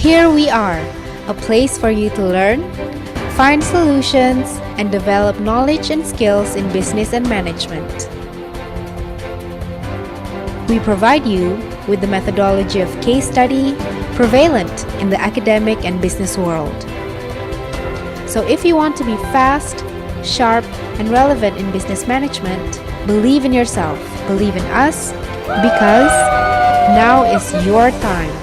Here we are, a place for you to learn, find solutions, and develop knowledge and skills in business and management. We provide you with the methodology of case study prevalent in the academic and business world. So if you want to be fast, sharp, and relevant in business management, believe in yourself, believe in us, because now is your time.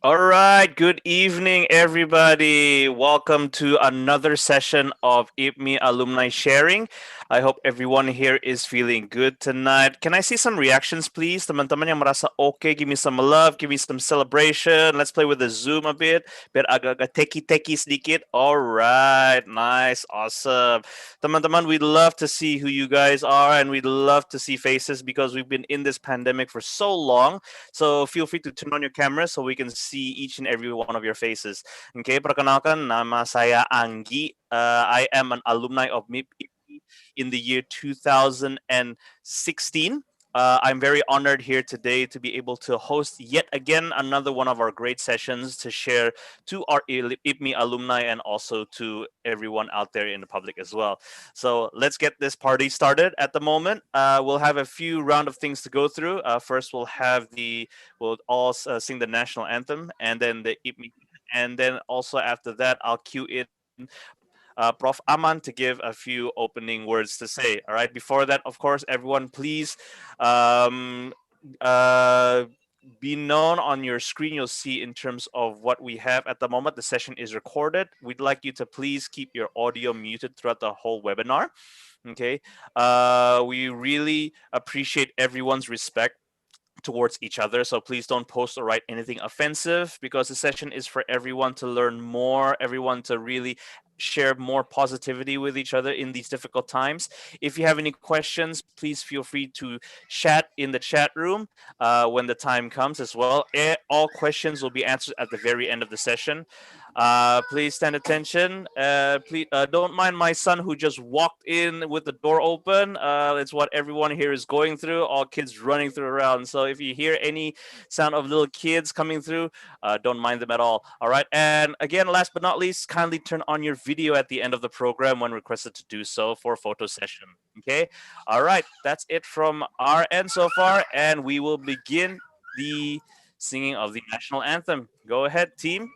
All right, good evening, everybody. Welcome to another session of IPMI Alumni Sharing. I hope everyone here is feeling good tonight. Can I see some reactions, please? Teman-teman yang merasa okay, give me some love, give me some celebration. Let's play with the Zoom a bit. Biar agak-agak teki-teki sedikit. All right, nice, awesome. Teman-teman, we'd love to see who you guys are, and we'd love to see faces because we've been in this pandemic for so long. So feel free to turn on your camera so we can see each and every one of your faces. Okay, perkenalkan, nama saya Anggi. I am an alumni of MIP in the year 2016. I'm very honored here today to be able to host yet again another one of our great sessions to share to our IPMI alumni and also to everyone out there in the public as well. So let's get this party started. At the moment, we'll have a few round of things to go through. First, we'll all sing the national anthem, and then the IPMI, and then also after that, I'll cue in Prof. Aman to give a few opening words to say. All right. Before that, of course, everyone, please um, uh, be known on your screen. You'll see in terms of what we have at the moment. The session is recorded. We'd like you to please keep your audio muted throughout the whole webinar. Okay. We really appreciate everyone's respect towards each other. So please don't post or write anything offensive because the session is for everyone to learn more, everyone to really share more positivity with each other in these difficult times. If you have any questions, please feel free to chat in the chat room when the time comes as well. All questions will be answered at the very end of the session. Please stand attention. Please don't mind my son who just walked in with the door open. It's what everyone here is going through. All kids running through around. So if you hear any sound of little kids coming through, don't mind them at all. All right. And again, last but not least, kindly turn on your video at the end of the program when requested to do so for a photo session. Okay. All right. That's it from our end so far, and we will begin the singing of the national anthem. Go ahead, team.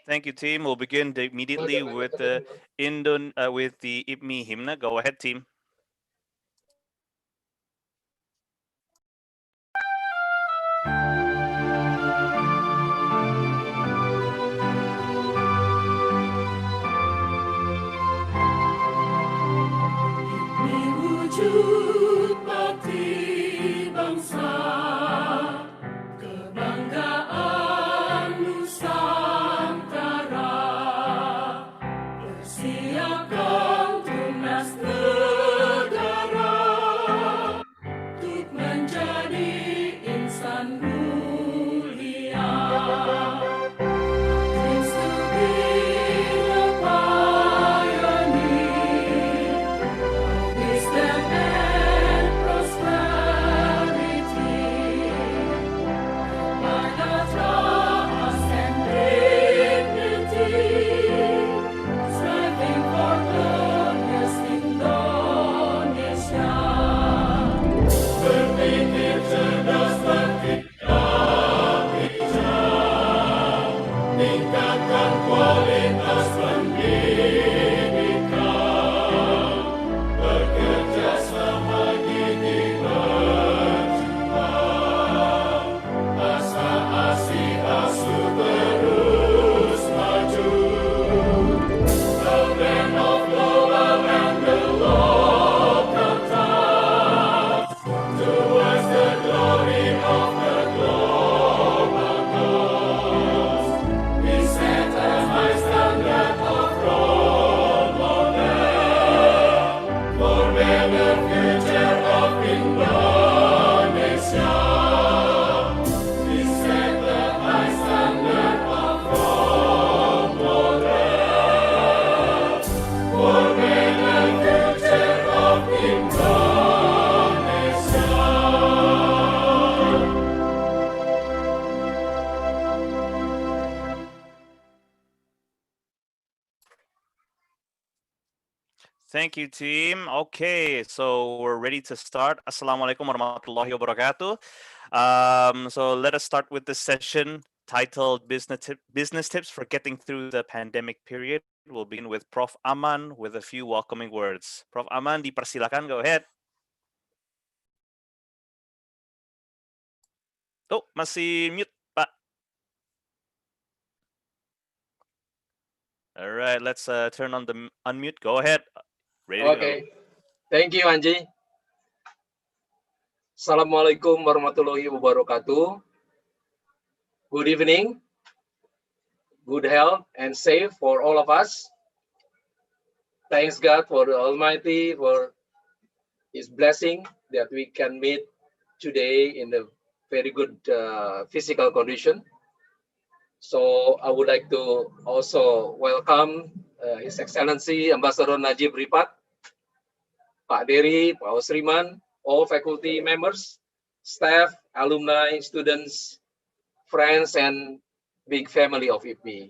Thank you, team. We'll begin immediately with the IPMI hymn. Go ahead, team. Wujud bakti bangsa, kebanggaan Nusantara, persiapkan tunas negara, untuk menjadi insan mulia. Dreams to be a pioneer, wisdom and prosperity, by the trust and dignity, striving for glorious Indonesia. Berpikir cerdas, bertindak bijak, tingkatkan kualitas pendidikan, bekerja sama gigih berjuang, asa asih asuh Thank you, team. Okay, so we're ready to start. Assalamualaikum warahmatullahi wabarakatuh. So let us start with this session titled Business Tips for Getting Through the Pandemic Period. We'll begin with Prof. Aman with a few welcoming words. Prof. Aman, dipersilakan. Go ahead. Oh, masih mute, Pak. All right, let's turn on the unmute. Go ahead. Ready to go. Thank you, Anji. Assalamualaikum warahmatullahi wabarakatuh. Good evening, good health and safe for all of us. Thanks God for the Almighty for His blessing that we can meet today in a very good physical condition. So I would like to also welcome His Excellency Ambassador Najib Ripat, Pak Dery, Pak Osriman, all faculty members, staff, alumni, students, friends, and big family of IPMI.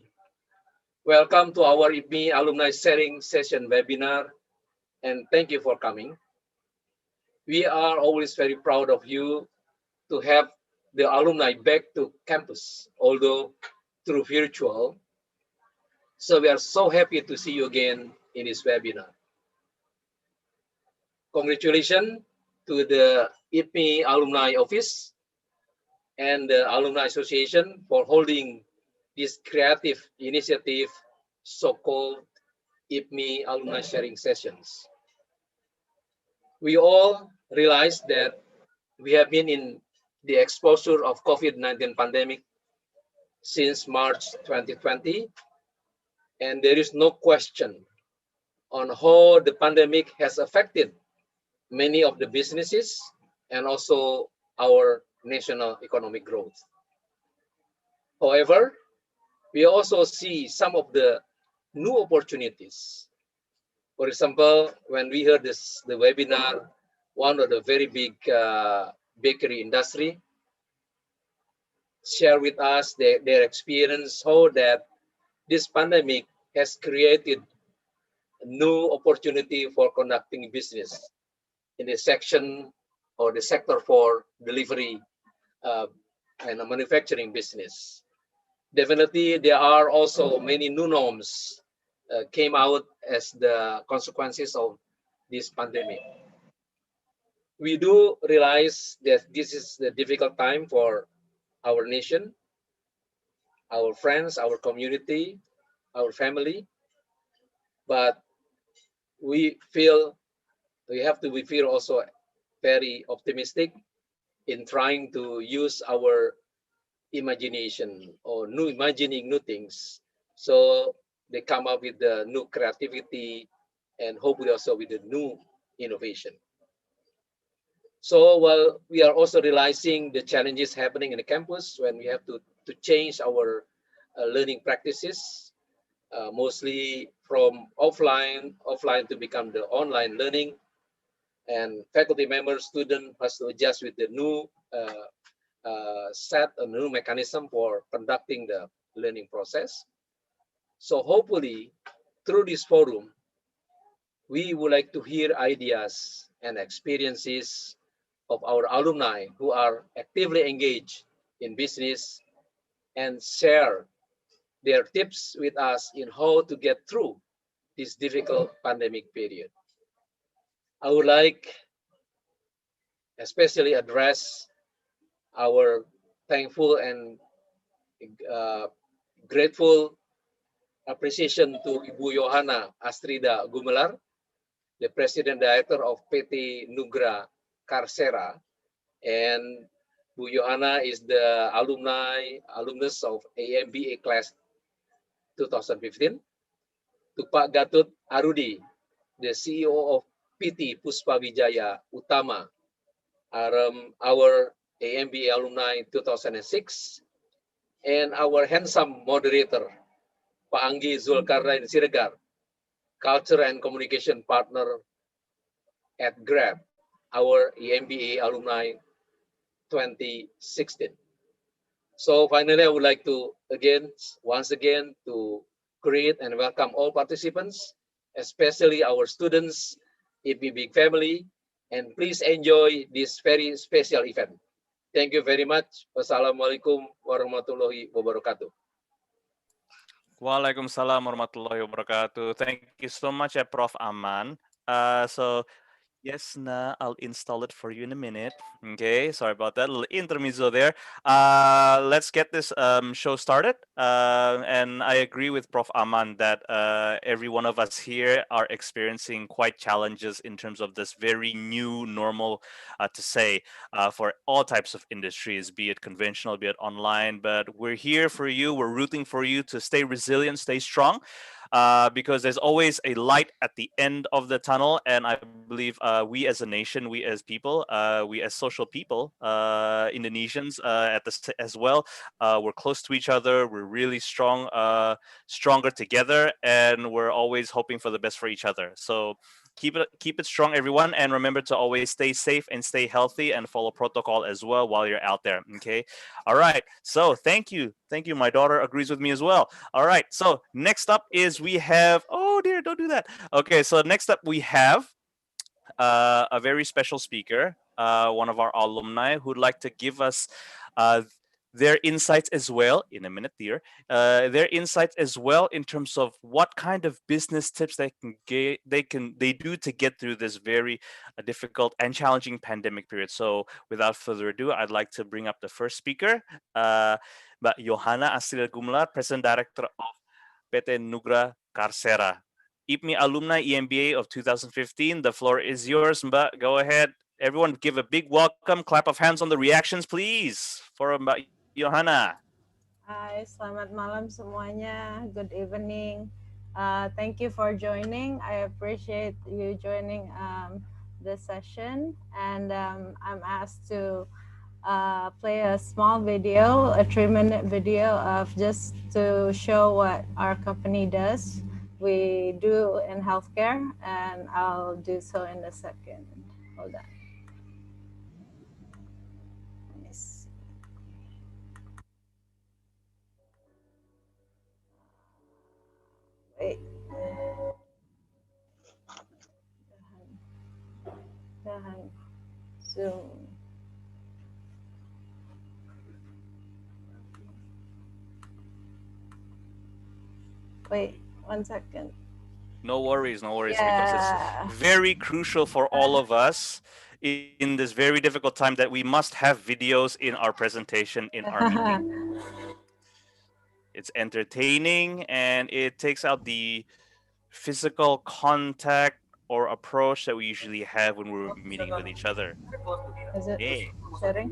Welcome to our IPMI Alumni Sharing Session webinar, and thank you for coming. We are always very proud of you to have the alumni back to campus, although through virtual. So we are so happy to see you again in this webinar. Congratulations to the IPMI Alumni Office and the Alumni Association for holding this creative initiative, so-called IPMI Alumni Sharing Sessions. We all realize that we have been in the exposure of COVID-19 pandemic since March 2020, and there is no question on how the pandemic has affected many of the businesses and also our national economic growth. However, we also see some of the new opportunities. For example, when we heard the webinar, one of the very big bakery industry share with us their experience, how that this pandemic has created a new opportunity for conducting business in the section or the sector for delivery and a manufacturing business. Definitely, there are also many new norms came out as the consequences of this pandemic. We do realize that this is the difficult time for our nation, our friends, our community, our family, but we feel also very optimistic in trying to use our imagination or imagining new things. So they come up with the new creativity and hopefully also with the new innovation. So while we are also realizing the challenges happening in the campus when we have to change our learning practices, mostly from offline to become the online learning, and faculty members, student has to adjust with the new set a new mechanism for conducting the learning process. So hopefully through this forum, we would like to hear ideas and experiences of our alumni who are actively engaged in business and share their tips with us in how to get through this difficult pandemic period. I would like especially address our thankful and grateful appreciation to Ibu Yohana Astrida Gumelar, the President Director of PT Nugra Karsera, and Bu Yohana is the alumnus of EMBA class 2015. To Pak Gathut Arudi, the CEO of PT Puspa Widjaja Utama, our EMBA alumni 2006, and our handsome moderator, Pak Anggi Zulkarnain Siregar, Culture and Communication Partner at Grab, our EMBA alumni 2016. So finally, I would like to once again to greet and welcome all participants especially our students, IPMI Big Family, and please enjoy this very special event. Thank you very much. Wassalamualaikum warahmatullahi wabarakatuh. Waalaikumsalam warahmatullahi wabarakatuh. Thank you so much, Prof. Aman. Yes, nah, I'll install it for you in a minute. Okay, sorry about that little intermezzo there. Let's get this show started. And I agree with Prof. Aman that every one of us here are experiencing quite challenges in terms of this very new normal, to say, for all types of industries, be it conventional, be it online. But we're here for you. We're rooting for you to stay resilient, stay strong. Because there's always a light at the end of the tunnel. And I believe we as a nation, we as people, we as social people, Indonesians as well, we're close to each other. We're really strong, stronger together, and we're always hoping for the best for each other. So keep it strong, everyone, and remember to always stay safe and stay healthy and follow protocol as well while you're out there. Okay. All right. So thank you. My daughter agrees with me as well. All right. So next up is we have. Oh dear, don't do that. Okay. So next up we have a very special speaker, one of our alumni who'd like to give us their insights as well in a minute dear, their insights as well in terms of what kind of business tips they do to get through this very difficult and challenging pandemic period. So without further ado, I'd like to bring up the first speaker, Mbak Yohana Astrida Gumelar, President Director of PT Nugra Karsera, IPMI alumni EMBA of 2015. The floor is yours, Mbak. Go ahead. Everyone give a big welcome, clap of hands on the reactions, please, for Mbak Yohana. Hai, selamat malam semuanya. Good evening. Thank you for joining. I appreciate you joining this session. And I'm asked to play a small video, a 3-minute video of just to show what our company does. We do in healthcare, and I'll do so in a second. Hold on. Wait. Tahan. Zoom. Wait, 1 second. No worries, because Yeah. it's very crucial for all of us in this very difficult time that we must have videos in our presentation, in our meeting. It's entertaining and it takes out the physical contact or approach that we usually have when we're meeting with each other. Is it Hey. sharing?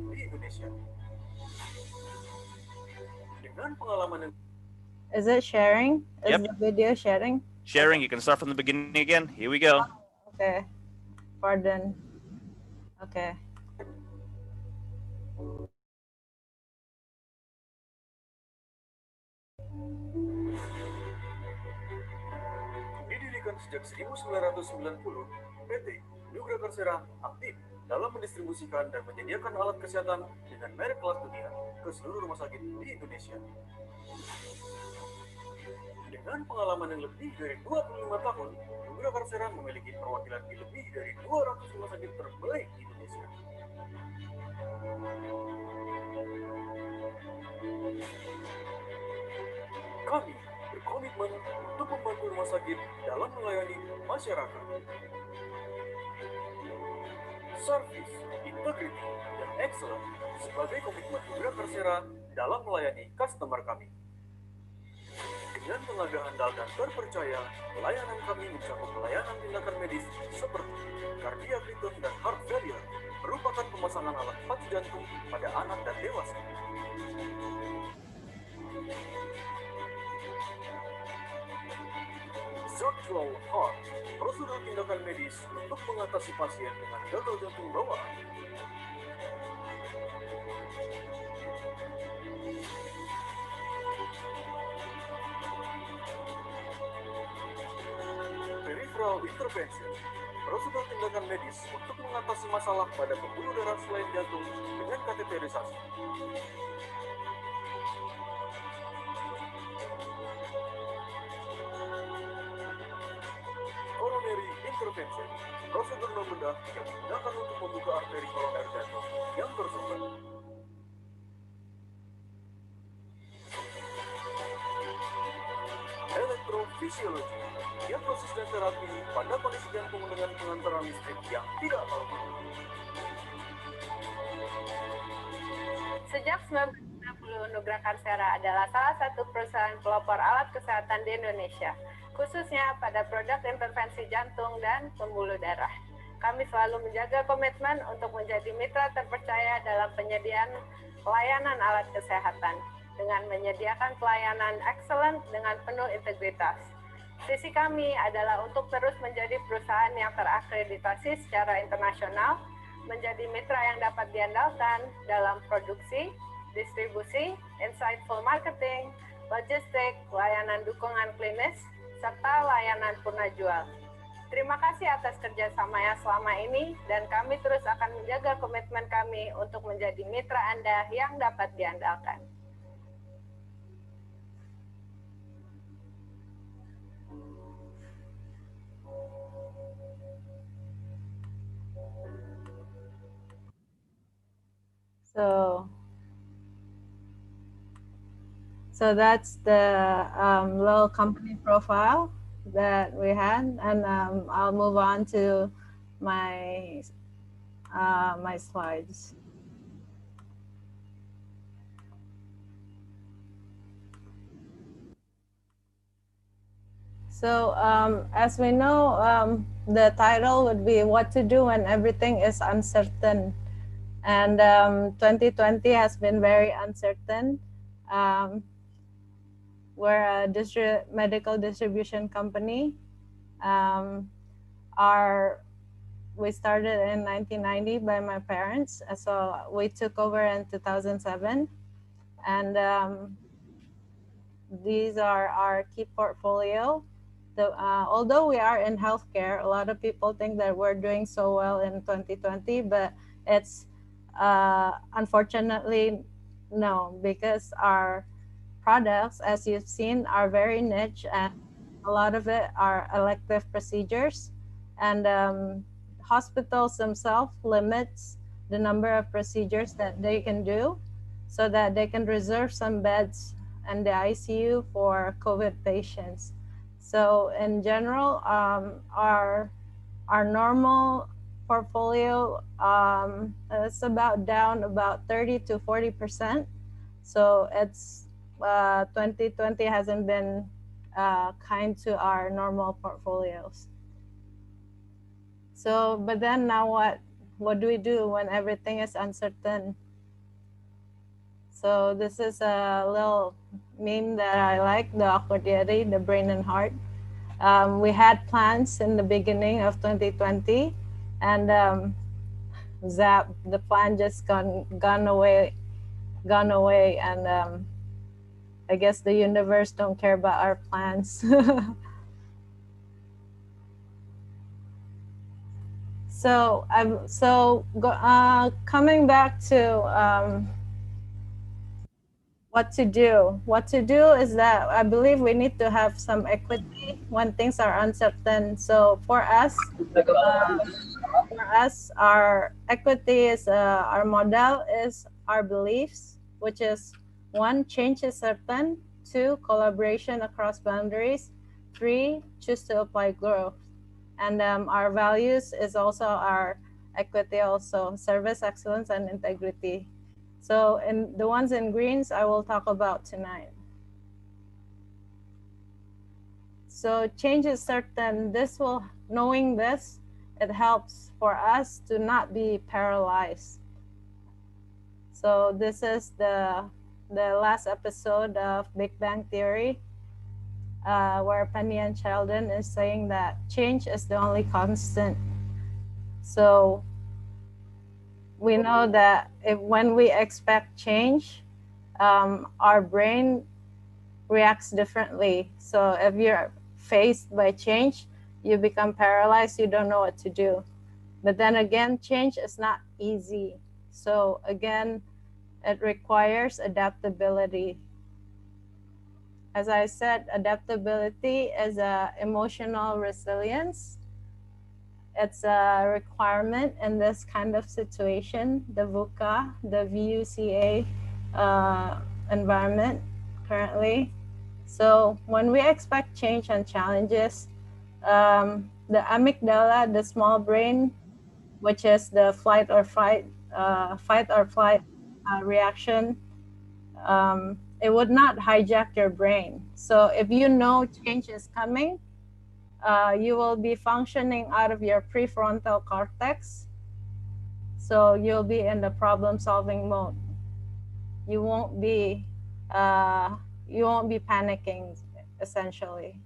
Is it sharing? Is Yep. the video sharing? Sharing, you can start from the beginning again. Here we go. Okay. Pardon. Okay. Didirikan sejak 1990, PT Nugra Karsera aktif dalam mendistribusikan dan menyediakan alat kesehatan dengan merek kelas dunia ke seluruh rumah sakit di Indonesia. Dengan pengalaman yang lebih dari 25 tahun, Nugra Karsera memiliki perwakilan di lebih dari 200 rumah sakit terbaik di Indonesia. Kami berkomitmen untuk membantu rumah sakit dalam melayani masyarakat. Service, integrity, dan excellence sebagai komitmen Nugra Karsera dalam melayani customer kami. Dengan tenaga andal dan terpercaya, pelayanan kami mencakup pelayanan tindakan medis seperti cardiac rhythm dan heart failure, merupakan pemasangan alat pacu jantung pada anak dan dewasa. Structural heart, prosedur tindakan medis untuk mengatasi pasien dengan gagal jantung bawaan. Peripheral intervention, prosedur tindakan medis untuk mengatasi masalah pada pembuluh darah selain jantung dengan kateterisasi. intervention, prosedur membedah yang digunakan untuk membuka arteri koroner jantung yang tersumbat. Elektrofisiologi, diagnosis dan terapi pada kondisi jantung dengan pengantaran listrik yang tidak normal. Sejak 1990, Nugra Karsera adalah salah satu perusahaan pelopor alat kesehatan di Indonesia, khususnya pada produk intervensi jantung dan pembuluh darah. Kami selalu menjaga komitmen untuk menjadi mitra terpercaya dalam penyediaan pelayanan alat kesehatan, dengan menyediakan pelayanan excellent dengan penuh integritas. Visi kami adalah untuk terus menjadi perusahaan yang terakreditasi secara internasional, menjadi mitra yang dapat diandalkan dalam produksi, distribusi, insightful marketing, logistik, layanan dukungan klinis, serta layanan purna jual. Terima kasih atas kerjasamanya selama ini, dan kami terus akan menjaga komitmen kami untuk menjadi mitra Anda yang dapat diandalkan. So that's the little company profile that we had, and I'll move on to my my slides. So as we know, the title would be "What to Do When Everything is Uncertain," and 2020 has been very uncertain. We're a medical distribution company. We started in 1990 by my parents, so we took over in 2007, and these are our key portfolio. Although we are in healthcare, a lot of people think that we're doing so well in 2020, but it's unfortunately no, because our products, as you've seen, are very niche, and a lot of it are elective procedures, and hospitals themselves limits the number of procedures that they can do, so that they can reserve some beds in the ICU for COVID patients. So in general, our normal portfolio is down about 30 to 40%. So it's 2020 hasn't been kind to our normal portfolios. So, but then now what do we do when everything is uncertain? So this is a little meme that I like, the accordiere, the brain and heart. We had plans in the beginning of 2020, and zap, the plan just gone away, and I guess the universe don't care about our plans. So coming back to what to do. What to do is that I believe we need to have some equity when things are uncertain. So for us, our equity is our model is our beliefs, which is 1, change is certain. 2, collaboration across boundaries. 3, choose to apply growth. And our values is also our equity, also service excellence and integrity. So in the ones in greens, I will talk about tonight. So change is certain. Knowing this, it helps for us to not be paralyzed. So this is the last episode of Big Bang Theory, where Penny and Sheldon is saying that change is the only constant. So we know that when we expect change, our brain reacts differently. So if you're faced by change, you become paralyzed, you don't know what to do. But then again, change is not easy. So again, it requires adaptability. As I said, adaptability is emotional resilience. It's a requirement in this kind of situation, the VUCA, the VUCA environment currently. So when we expect change and challenges, the amygdala, the small brain, which is the fight or flight reaction, it would not hijack your brain. So if you know change is coming, you will be functioning out of your prefrontal cortex. So you'll be in the problem-solving mode. You won't be panicking, essentially.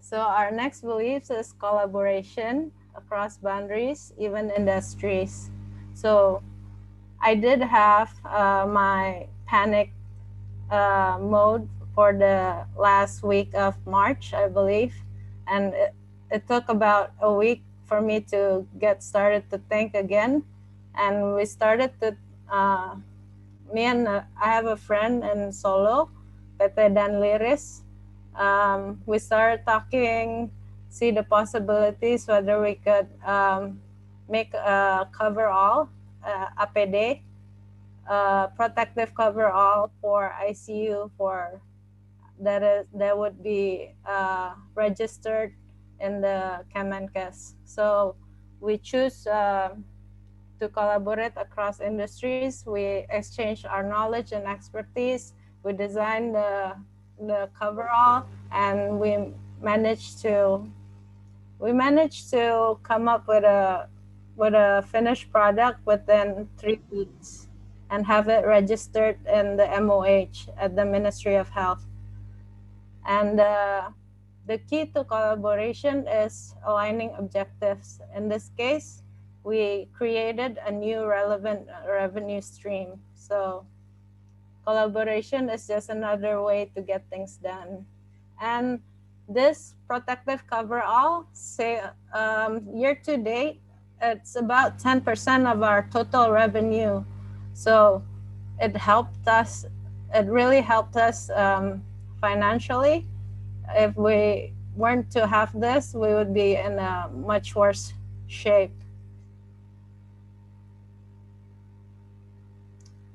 So our next beliefs is collaboration across boundaries, even industries. So I did have my panic mode for the last week of March, I believe. And it took about a week for me to get started to think again. And we started to, I have a friend in Solo, Pepe Dan Liris. We started talking, see the possibilities, whether we could make a coverall, APD, protective coverall for ICU that would be registered in the Kemenkes. So we choose to collaborate across industries. We exchange our knowledge and expertise. We design the coverall, and we managed to come up with a finished product within 3 weeks and have it registered in the MOH at the Ministry of Health. And the key to collaboration is aligning objectives. In this case, we created a new relevant revenue stream. So collaboration is just another way to get things done. And this protective coverall, say year to date, it's about 10% of our total revenue. So it really helped us financially. If we weren't to have this, we would be in a much worse shape.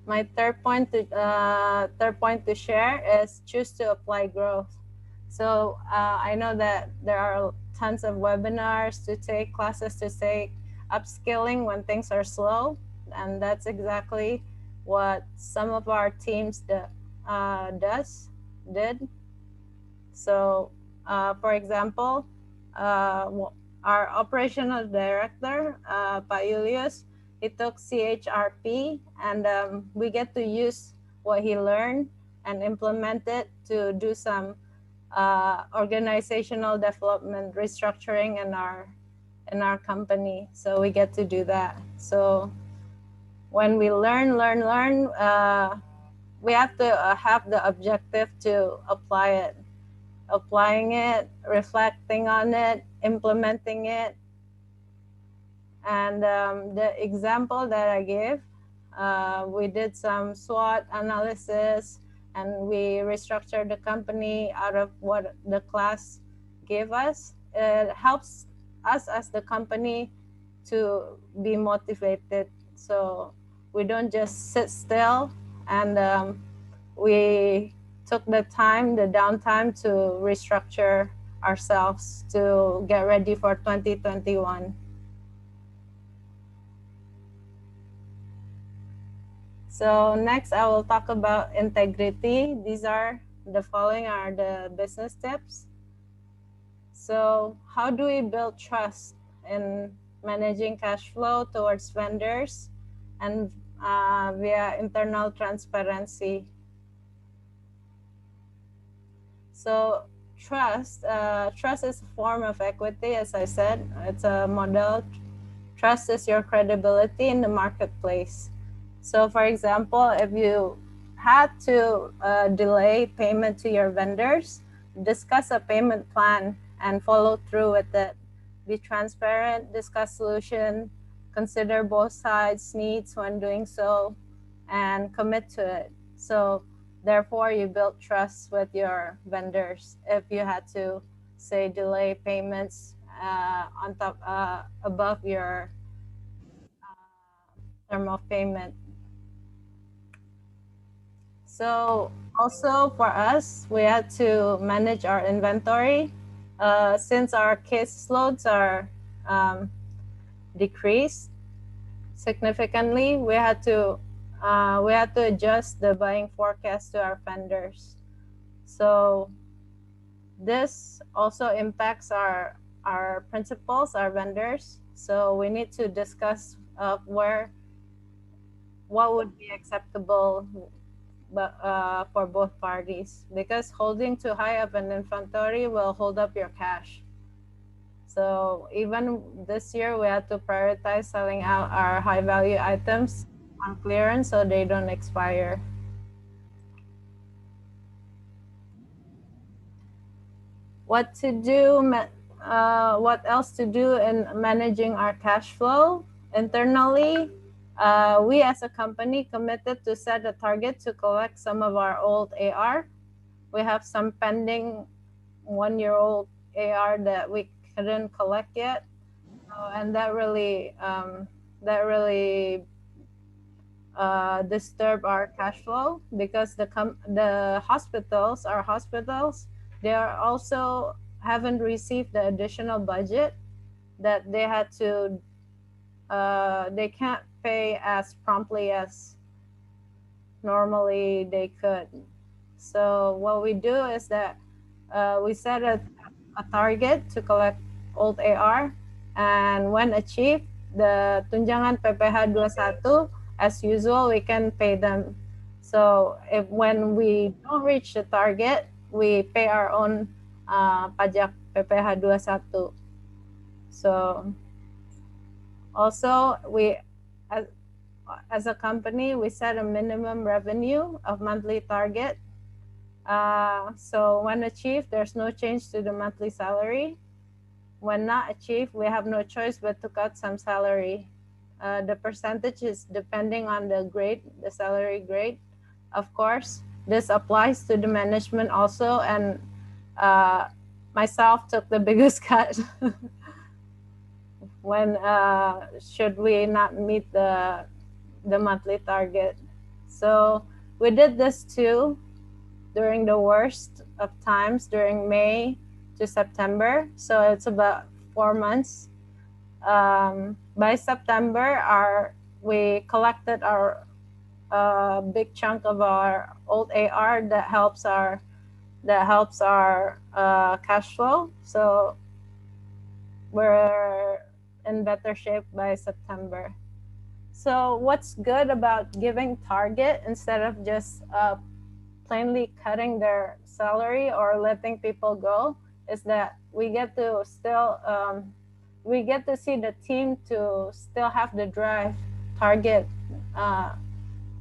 My third point to share is choose to apply growth. So I know that there are tons of webinars to take, classes to take, upskilling when things are slow, and that's exactly what some of our teams did. So, for example, our operational director, Pa Julius, he took CHRP, and we get to use what he learned and implement it to do some organizational development restructuring in our company. So we get to do that. So when we learn, we have to have the objective to apply it. Applying it, reflecting on it, implementing it. And the example that I gave, we did some SWOT analysis, and we restructured the company out of what the class gave us. It helps us as the company to be motivated. So we don't just sit still, and we took the downtime to restructure ourselves to get ready for 2021. So next, I will talk about integrity. The following are the business tips. So how do we build trust in managing cash flow towards vendors and via internal transparency? So trust is a form of equity, as I said. It's a model. Trust is your credibility in the marketplace. So for example, if you had to delay payment to your vendors, discuss a payment plan and follow through with it. Be transparent, discuss solution, consider both sides' needs when doing so, and commit to it. So therefore, you build trust with your vendors if you had to say delay payments on top above your term of payment. So also for us, we had to manage our inventory since our caseloads are decreased significantly. We had to adjust the buying forecast to our vendors. So this also impacts our principals, our vendors. So we need to discuss what would be acceptable for both parties, because holding too high of an inventory will hold up your cash. So even this year, we had to prioritize selling out our high value items on clearance so they don't expire. What else to do in managing our cash flow internally? We as a company committed to set a target to collect some of our old AR. We have some pending 1-year-old AR that we couldn't collect yet, and that really disturb our cash flow, because our hospitals, they are also haven't received the additional budget that they had to. They can't pay as promptly as normally they could. So what we do is that we set a target to collect old AR, and when achieved, the tunjangan PPH 21, as usual, we can pay them. So when we don't reach the target, we pay our own pajak PPH 21. So also, we as a company, we set a minimum revenue of monthly target. So when achieved, there's no change to the monthly salary. When not achieved, we have no choice but to cut some salary. The percentage is depending on the grade, the salary grade. Of course, this applies to the management also, and myself took the biggest cut when should we not meet the monthly target. So we did this too during the worst of times, during May to September. So it's about 4 months. By September, we collected our big chunk of our old AR that helps our cash flow. So we're in better shape by September. So what's good about giving target instead of just plainly cutting their salary or letting people go is that we get to still we get to see the team to still have the drive target.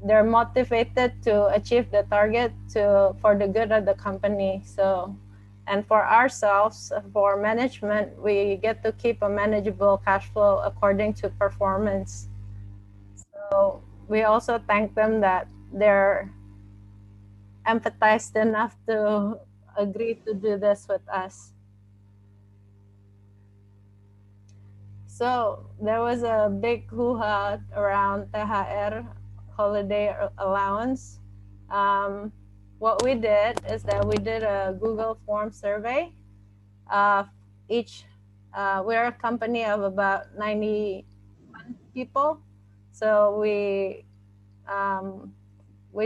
They're motivated to achieve the target for the good of the company. So, and for ourselves, for management, we get to keep a manageable cash flow according to performance. So we also thank them that they're empathized enough to agree to do this with us. So there was a big hoo-ha around THR, holiday allowance. What we did is that we did a Google form survey. We're a company of about 91 people. So we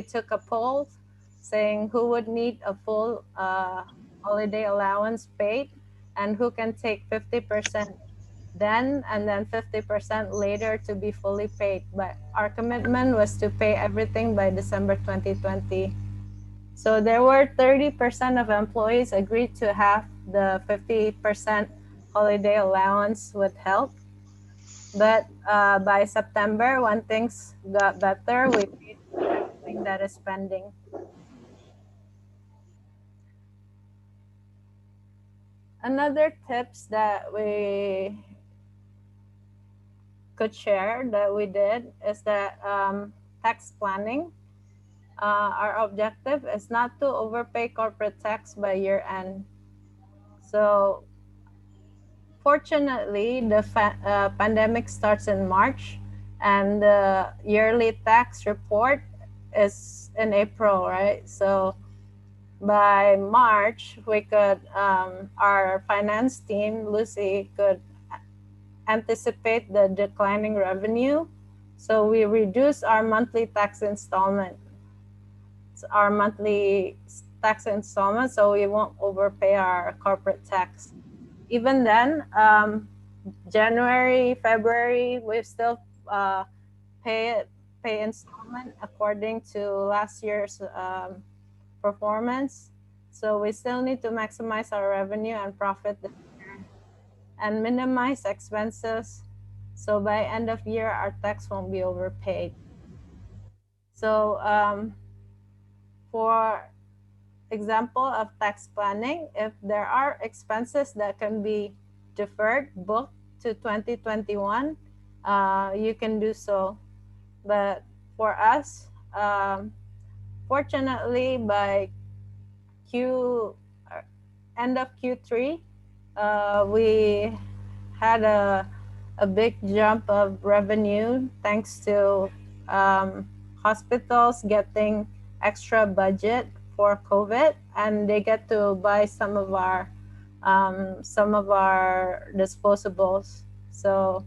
took a poll saying who would need a full holiday allowance paid and who can take 50% then and then 50% later to be fully paid. But our commitment was to pay everything by December 2020. So there were 30% of employees agreed to have the 50% holiday allowance withheld. But by September, when things got better, we paid everything that is pending. Another tips that we could share that we did is that tax planning. Our objective is not to overpay corporate tax by year end. So fortunately, the pandemic starts in March, and the yearly tax report is in April, right? So by March, we could, our finance team, Lucy, could anticipate the declining revenue. So we reduce our monthly tax installment, our monthly tax installment, so we won't overpay our corporate tax. Even then, January, February, we still pay installment according to last year's performance. So we still need to maximize our revenue and profit this year and minimize expenses. So by end of year, our tax won't be overpaid. So for example of tax planning, if there are expenses that can be deferred, booked to 2021, you can do so. But for us, fortunately, by end of Q3, we had a big jump of revenue thanks to hospitals getting extra budget for COVID, and they get to buy some of our disposables. So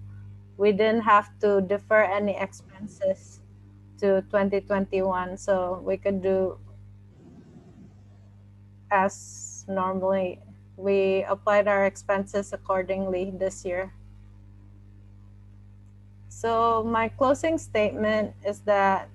we didn't have to defer any expenses to 2021. So we could do as normally. We applied our expenses accordingly this year. So my closing statement is that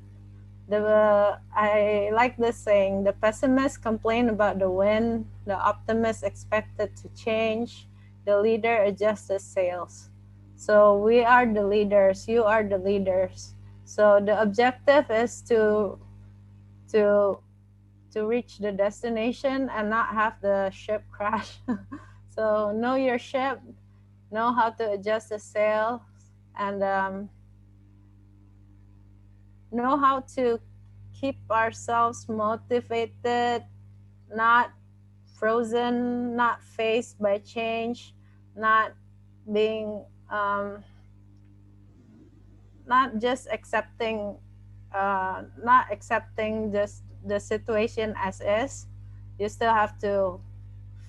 I like this saying: the pessimists complain about the wind, the optimists expect it to change, the leader adjusts his sails. So we are the leaders, you are the leaders. So the objective is to reach the destination and not have the ship crash. So know your ship, know how to adjust the sail, and know how to keep ourselves motivated, not frozen, not faced by change, not being, not just accepting, not accepting just the situation as is. You still have to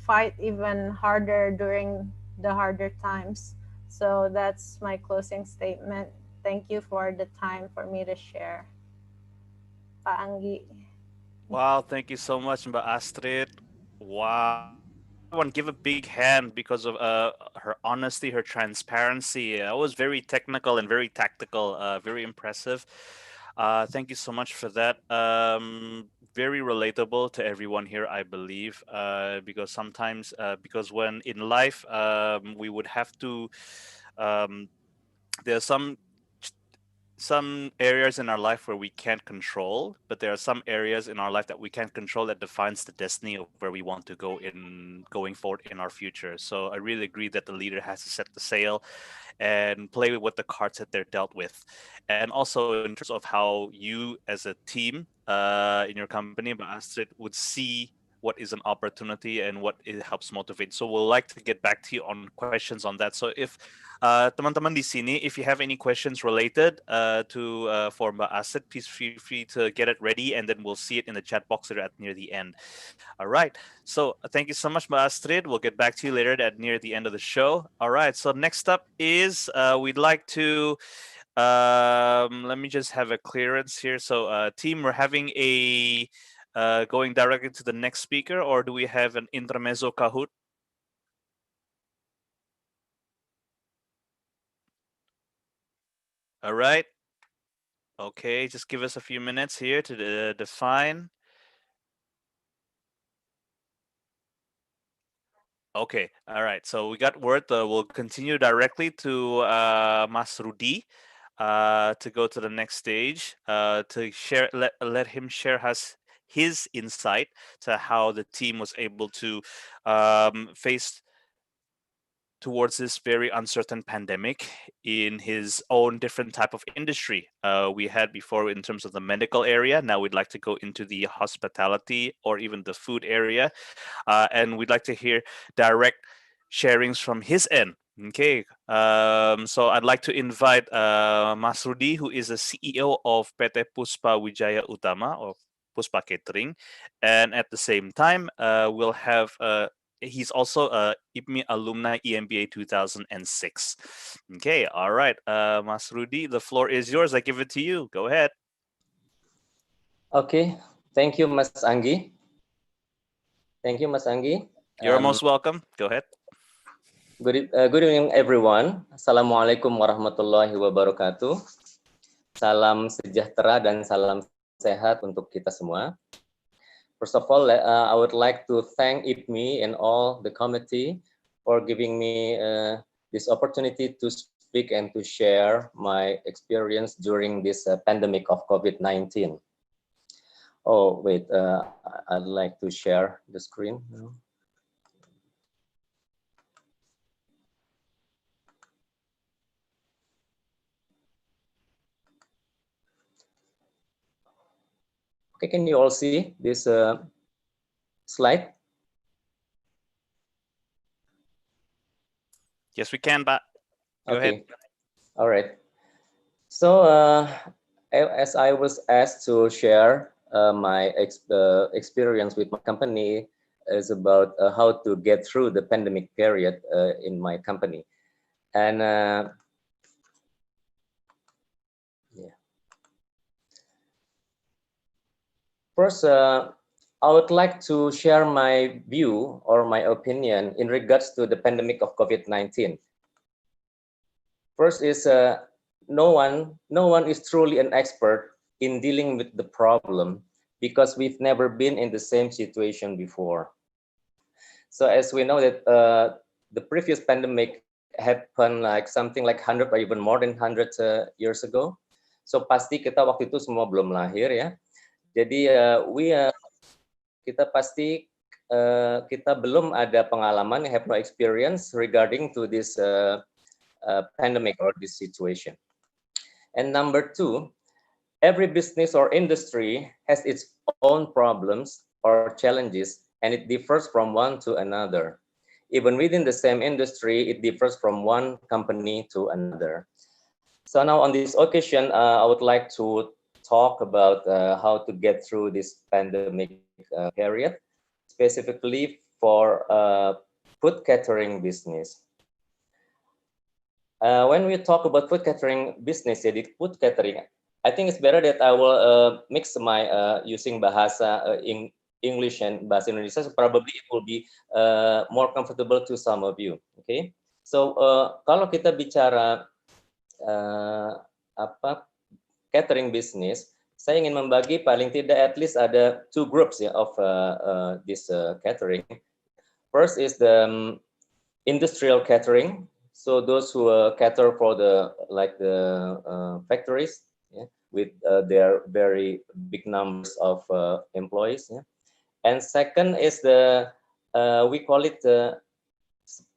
fight even harder during the harder times. So that's my closing statement. Thank you for the time for me to share. Pak Anggi. Wow, thank you so much, Mbak Astrid. Wow. Everyone give a big hand because of her honesty, her transparency. That was very technical and very tactical, very impressive. Thank you so much for that. Very relatable to everyone here, I believe, because sometimes, because when in life, we would have to, there are some areas in our life where we can't control, but there are some areas in our life that we can't control that defines the destiny of where we want to go in going forward in our future. So I really agree that the leader has to set the sail and play with the cards that they're dealt with. And also in terms of how you as a team in your company, but Astrid, would see what is an opportunity and what it helps motivate. So we'll like to get back to you on questions on that. So if teman-teman di sini, if you have any questions related to for Mbak Astrid, please feel free to get it ready, and then we'll see it in the chat box at near the end. All right. So thank you so much, Mbak Astrid. We'll get back to you later at near the end of the show. All right. So next up is we'd like to let me just have a clearance here. So team, we're having a going directly to the next speaker, or do we have an intermezzo Kahoot? All right. Okay, just give us a few minutes here to define. Okay, all right. So we got word. We'll continue directly to Mas Rudi to go to the next stage to share. Let him share his insight to how the team was able to face towards this very uncertain pandemic in his own different type of industry. We had before in terms of the medical area. Now we'd like to go into the hospitality or even the food area. And we'd like to hear direct sharings from his end. Okay, so I'd like to invite Mas Rudi, who is the CEO of PT Puspa Widjaja Utama or Puspa Catering, and at the same time, we'll have he's also a IPMI alumni EMBA 2006. Okay, all right, Mas Rudi, the floor is yours. I give it to you. Go ahead. Okay, thank you, Mas Anggi. Thank you, Mas Anggi. You're most welcome. Go ahead. Good evening, everyone. Assalamualaikum warahmatullahi wabarakatuh. Salam sejahtera dan salam sehat untuk kita semua. First of all, I would like to thank IPMI and all the committee for giving me this opportunity to speak and to share my experience during this pandemic of COVID-19. Oh, wait, I'd like to share the screen now. Okay, can you all see this slide? Yes, we can, but go ahead. All right. So as I was asked to share my experience with my company is about how to get through the pandemic period in my company. And yeah. First, I would like to share my view or my opinion in regards to the pandemic of COVID-19. First is no one is truly an expert in dealing with the problem because we've never been in the same situation before. So as we know that the previous pandemic happened like something like 100 or even more than 100 years ago. So pasti kita waktu itu semua belum lahir ya. Jadi kita pasti kita belum ada pengalaman, have no experience regarding to this pandemic or this situation. And number two, every business or industry has its own problems or challenges, and it differs from one to another. Even within the same industry, it differs from one company to another. So now on this occasion, I would like to talk about how to get through this pandemic period, specifically for food catering business. When we talk about food catering business, jadi food catering, I think it's better that I will mix my using bahasa English and bahasa Indonesia. So probably it will be more comfortable to some of you. Okay, so kalau kita bicara catering business, saya ingin membagi paling tidak at least ada two groups ya of this catering. First is the industrial catering. So those who cater for the factories, yeah, with their very big numbers of employees. Yeah. And second is the we call it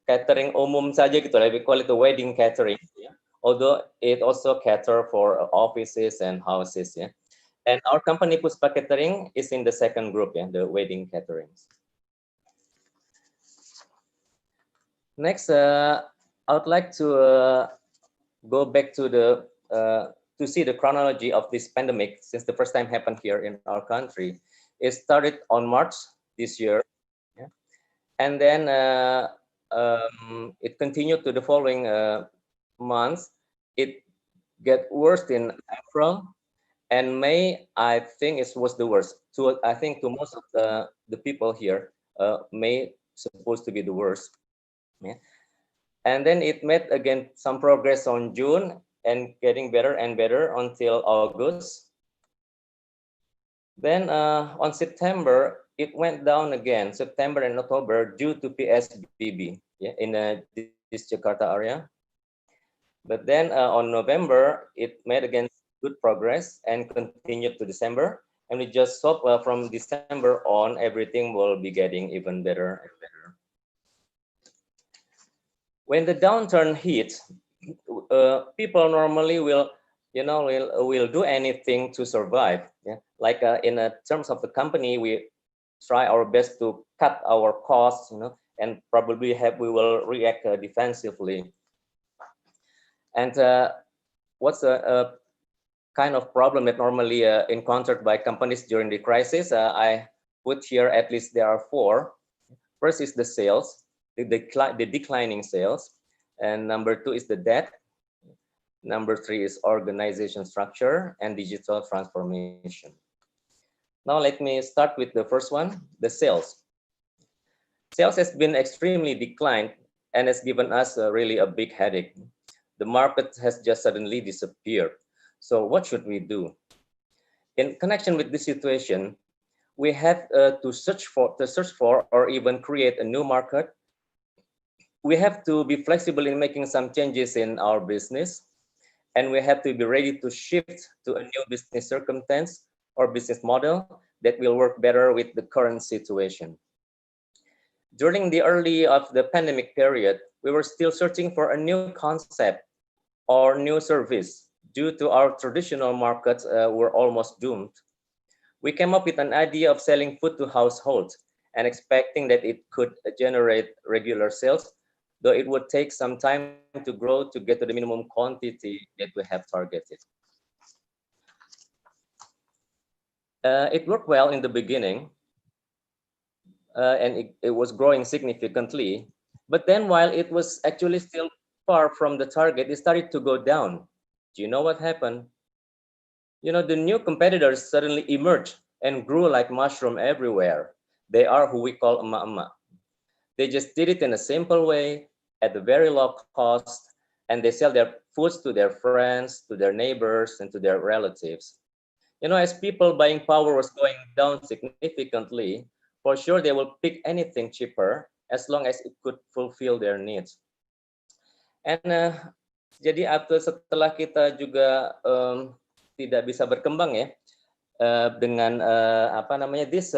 catering umum saja gitu lah. We call it the wedding catering. Yeah. Although it also cater for offices and houses. Yeah. And our company Puspa Catering is in the second group, yeah, the wedding caterings. Next, I would like to go back to the to see the chronology of this pandemic since the first time happened here in our country. It started on March this year, yeah? And then it continued to the following months. It get worse in April and May. I think it was the worst. I think to most of the people here, May supposed to be the worst. Yeah. And then it made again some progress on June and getting better and better until August. Then on September, it went down again, September and October, due to PSBB, yeah, in this Jakarta area. But then on November, it made again good progress and continued to December. And we just hope from December on, everything will be getting even better and better. When the downturn hits, people normally will, will do anything to survive. Yeah, like in terms of the company, we try our best to cut our costs, and probably we will react defensively. And what's a kind of problem that normally encountered by companies during the crisis? I put here at least there are four. First is the sales, the declining sales, and number two is the debt. Number three is organization structure and digital transformation. Now let me start with the first one, the sales. Sales has been extremely declined and has given us really a big headache. The market has just suddenly disappeared. So what should we do? In connection with this situation, we have to search for or even create a new market. We have to be flexible in making some changes in our business, and we have to be ready to shift to a new business circumstance or business model that will work better with the current situation. During the early of the pandemic period, we were still searching for a new concept or new service due to our traditional markets were almost doomed. We came up with an idea of selling food to households and expecting that it could generate regular sales, though it would take some time to grow to get to the minimum quantity that we have targeted. It worked well in the beginning, and it was growing significantly. But then while it was actually still far from the target, it started to go down. Do you know what happened? The new competitors suddenly emerged and grew like mushroom everywhere. They are who we call emak-emak. They just did it in a simple way at a very low cost, and they sell their foods to their friends, to their neighbors, and to their relatives. As people buying power was going down significantly, for sure they will pick anything cheaper as long as it could fulfill their needs. And jadi setelah kita juga tidak bisa berkembang ya dengan this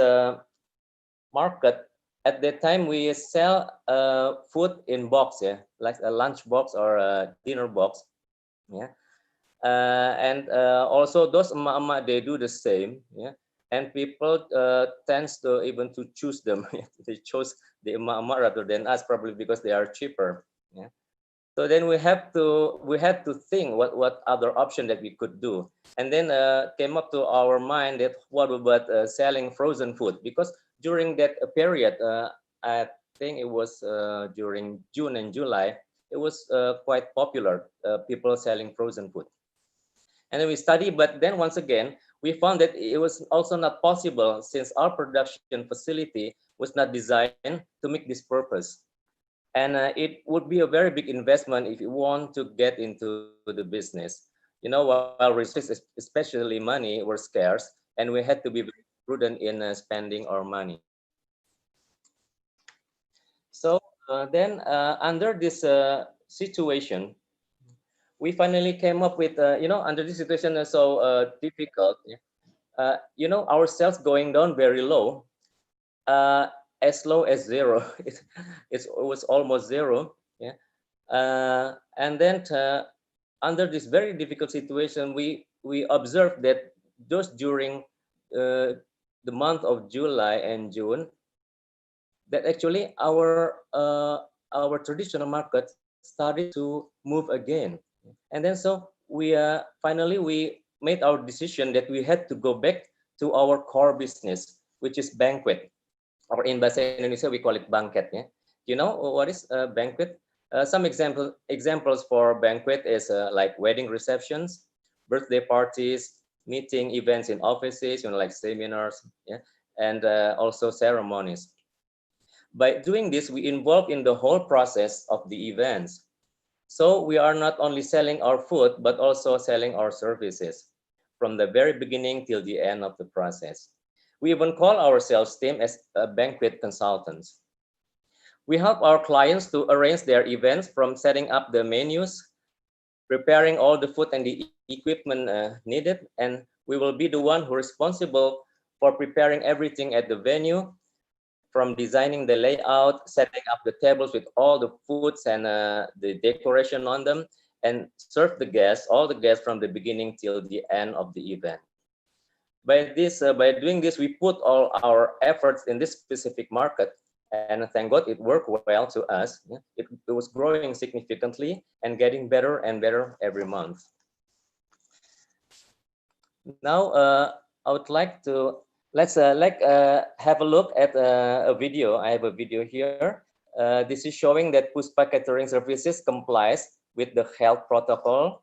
market. At that time we sell food in box, yeah, like a lunch box or a dinner box, yeah. And also those emak-emak, they do the same, yeah. And people tends to even to choose them. They chose the emak-emak rather than us, probably because they are cheaper, yeah. So then we had to think what other option that we could do, and then came up to our mind that what about selling frozen food, because during that period, I think it was during June and July, it was quite popular, people selling frozen food. And then we studied, but then once again, we found that it was also not possible since our production facility was not designed to make this purpose. And it would be a very big investment if you want to get into the business. While resources, especially money, were scarce, and we had to be very prudent in spending our money. So then under this situation, we finally came up with, under this situation so difficult, our sales going down very low, as low as zero. It was almost zero, yeah. And then under this very difficult situation, we observed that just during the month of July and June, that actually our traditional market started to move again. And then so we finally we made our decision that we had to go back to our core business, which is banquet, or in bahasa Indonesia we call it banquet. Yeah, you know what is a banquet? Some examples for banquet is like wedding receptions, birthday parties, meeting events in offices, like seminars, yeah, and also ceremonies. By doing this, we involve in the whole process of the events. So we are not only selling our food, but also selling our services from the very beginning till the end of the process. We even call our sales team as banquet consultants. We help our clients to arrange their events, from setting up the menus, preparing all the food and the equipment needed, and we will be the one who is responsible for preparing everything at the venue, from designing the layout, setting up the tables with all the foods and the decoration on them, and serve the guests, all the guests from the beginning till the end of the event. By doing this, we put all our efforts in this specific market, and thank God it worked well to us. It was growing significantly and getting better and better every month. Now, I would like to let's have a look at a video. I have a video here. This is showing that Puspa Catering Services complies with the health protocol,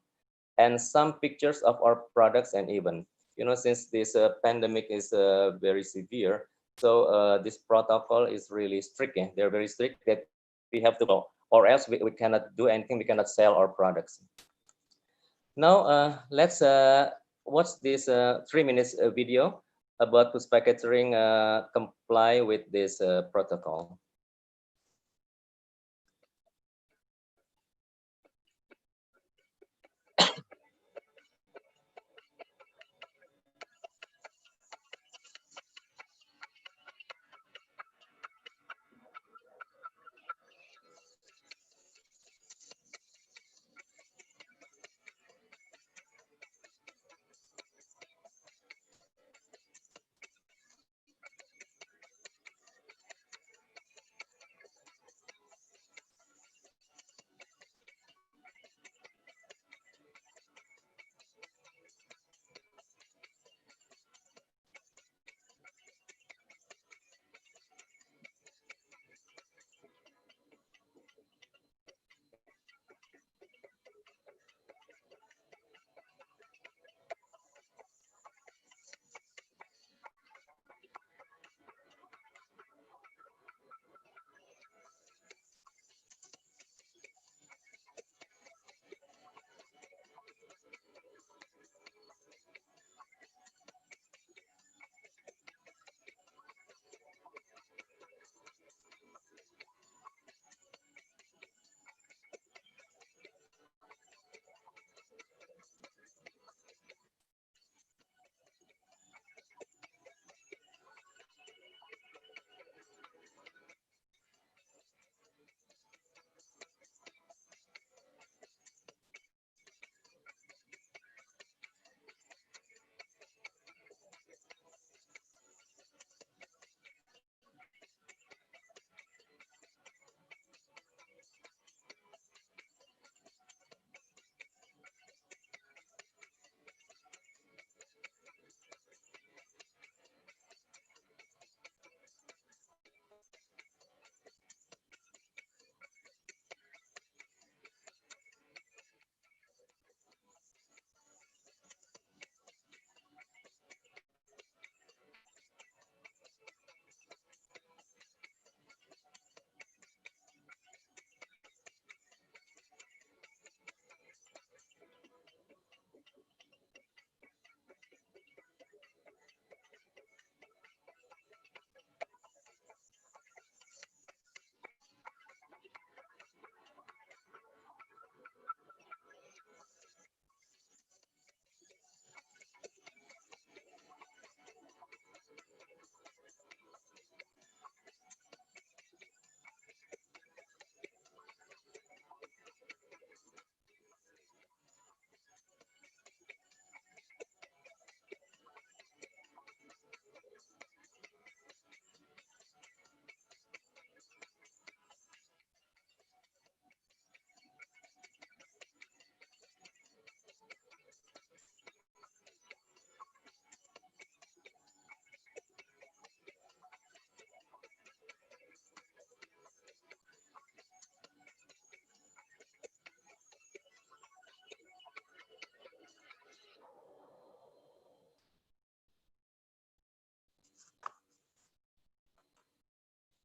and some pictures of our products and event. You know, since this pandemic is very severe, so this protocol is really strict. Yeah? They're very strict that we have to go, or else we cannot do anything. We cannot sell our products. Now, let's watch this 3 minutes video about Puspa Catering comply with this protocol.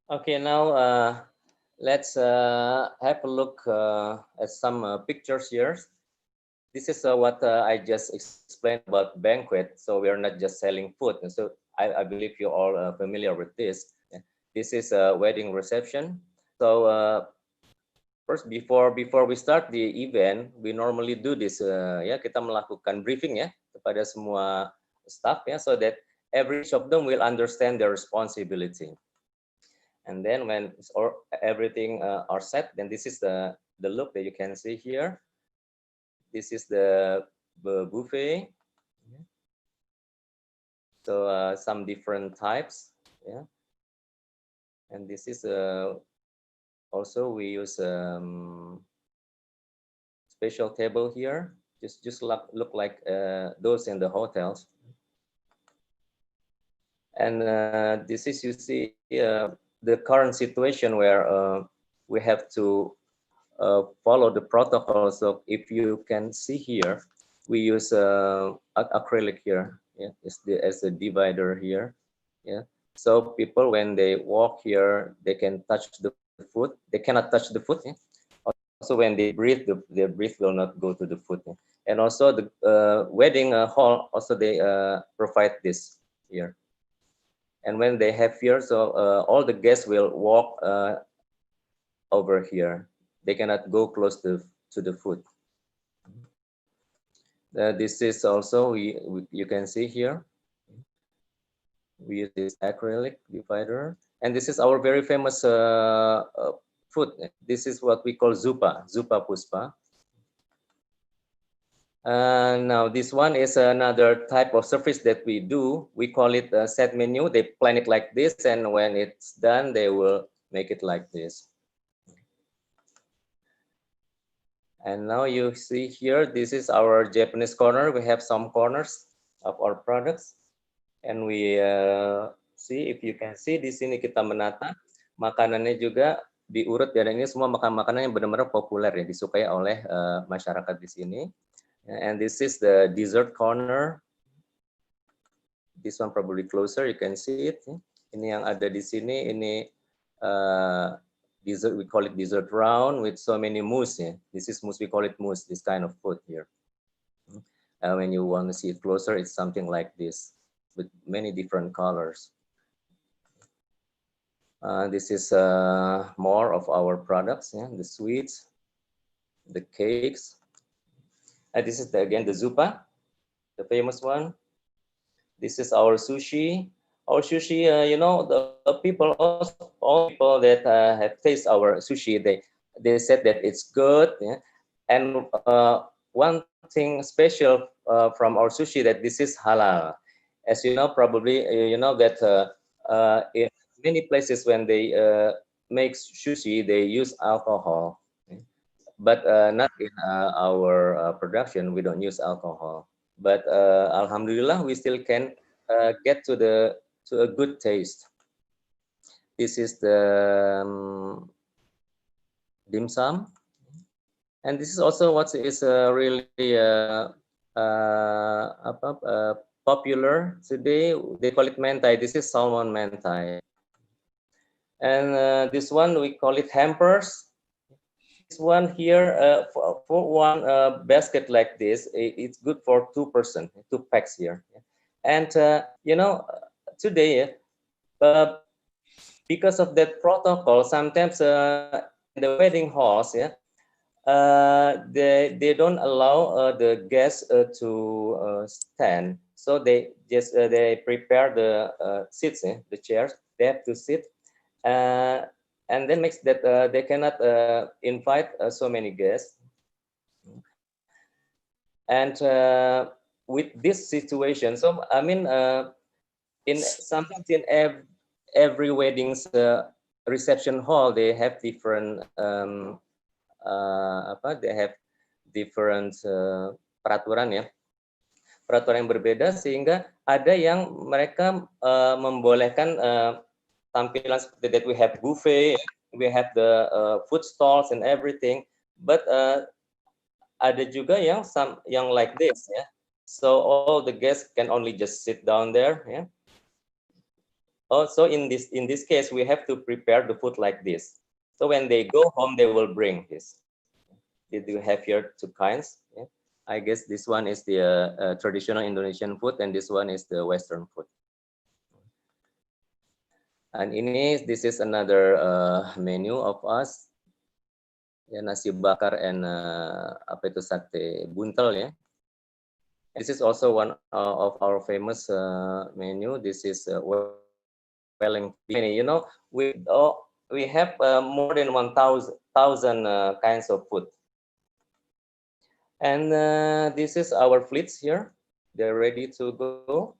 Okay, now let's have a look at some pictures here. This is what I just explained about banquet. So we are not just selling food. And so I believe you're all familiar with this. This is a wedding reception. So first, before we start the event, we normally do this. Ya, kita melakukan briefing ya kepada semua staff ya, so that every each of them will understand their responsibility. And then when it's all, everything are set, then this is the look that you can see here. This is the buffet. So some different types, yeah. And this is also we use special table here, just look like those in the hotels. And this is, you see, the current situation where we have to follow the protocols. So if you can see here, we use acrylic here. Yeah, as a divider here. Yeah. So people, when they walk here, they can touch the foot. They cannot touch the foot. Yeah? Also, when they breathe, their breath will not go to the foot. Yeah? And also the wedding hall, also they provide this here. And when they have here, so all the guests will walk over here. They cannot go close to the foot. This is also, you can see here, we use this acrylic divider. And this is our very famous food. This is what we call zupa Puspa. Now this one is another type of service that we do. We call it a set menu. They plan it like this, and when it's done, they will make it like this. And now you see here, this is our Japanese corner. We have some corners of our products. And we see, if you can see, di sini kita menata makanannya juga diurut, dan ini semua makanan yang benar-benar populer ya, disukai oleh masyarakat di sini. And this is the dessert corner. This one probably closer, you can see it. Ini yang ada di sini, ini dessert, we call it dessert round with so many mousse. Yeah? This is mousse, we call it mousse, this kind of food here. When you want to see it closer, it's something like this with many different colors. This is more of our products, yeah? The sweets, the cakes. This is again the zupa, the famous one. This is our sushi. Our sushi, you know, the people, all people that have tasted our sushi, they said that it's good. Yeah? And one thing special from our sushi, that this is halal. As you know, probably you know that in many places when they make sushi, they use alcohol. But not in our production, we don't use alcohol. But alhamdulillah, we still can get to a good taste. This is the dim sum, and this is also what is really popular today. They call it mentai. This is salmon mentai, and this one we call it hampers. This one here for one basket like this, it's good for 2 person, 2 packs here. And you know, today because of that protocol, sometimes in the wedding halls, yeah, they don't allow the guests to stand, so they just they prepare the seats, the chairs. They have to sit. And then makes that they cannot invite so many guests. And with this situation, so I mean, in sometimes in every wedding's reception hall, they have different they have different peraturan ya, peraturan yang berbeda, sehingga ada yang mereka membolehkan tampilan seperti that. We have buffet, we have the food stalls and everything, but ada juga yang like this, yeah. So all the guests can only just sit down there, yeah. Also in this case, we have to prepare the food like this. So when they go home, they will bring this. Did you have here 2 kinds? Yeah? I guess this one is the traditional Indonesian food, and this one is the Western food. And this is another menu of us, ya, nasi bakar and apa itu sate buntel ya. This is also one of our famous menu. This is well, you know, we have more than 1,000 kinds of food. And this is our fleets here. They're ready to go.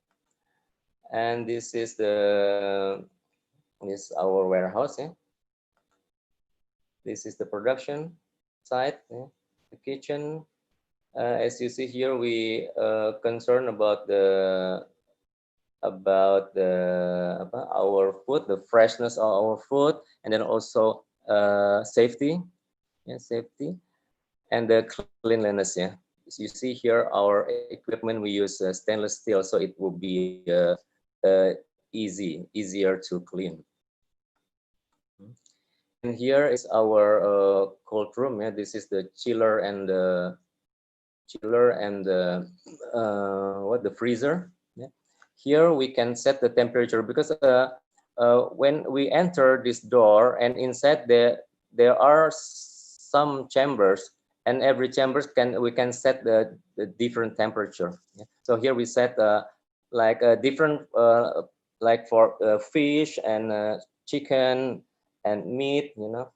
And this is our warehouse. Yeah? This is the production site, yeah? The kitchen. As you see here, we concern about our food, the freshness of our food, and then also safety, safety, and the cleanliness. Yeah, you see here our equipment. We use stainless steel, so it will be easier to clean. And here is our cold room. Yeah, this is the chiller and the the freezer. Yeah. Here we can set the temperature because when we enter this door and inside there are some chambers, and every chambers we can set the different temperature. Yeah. So here we set like a different like for fish and chicken and meat, you know.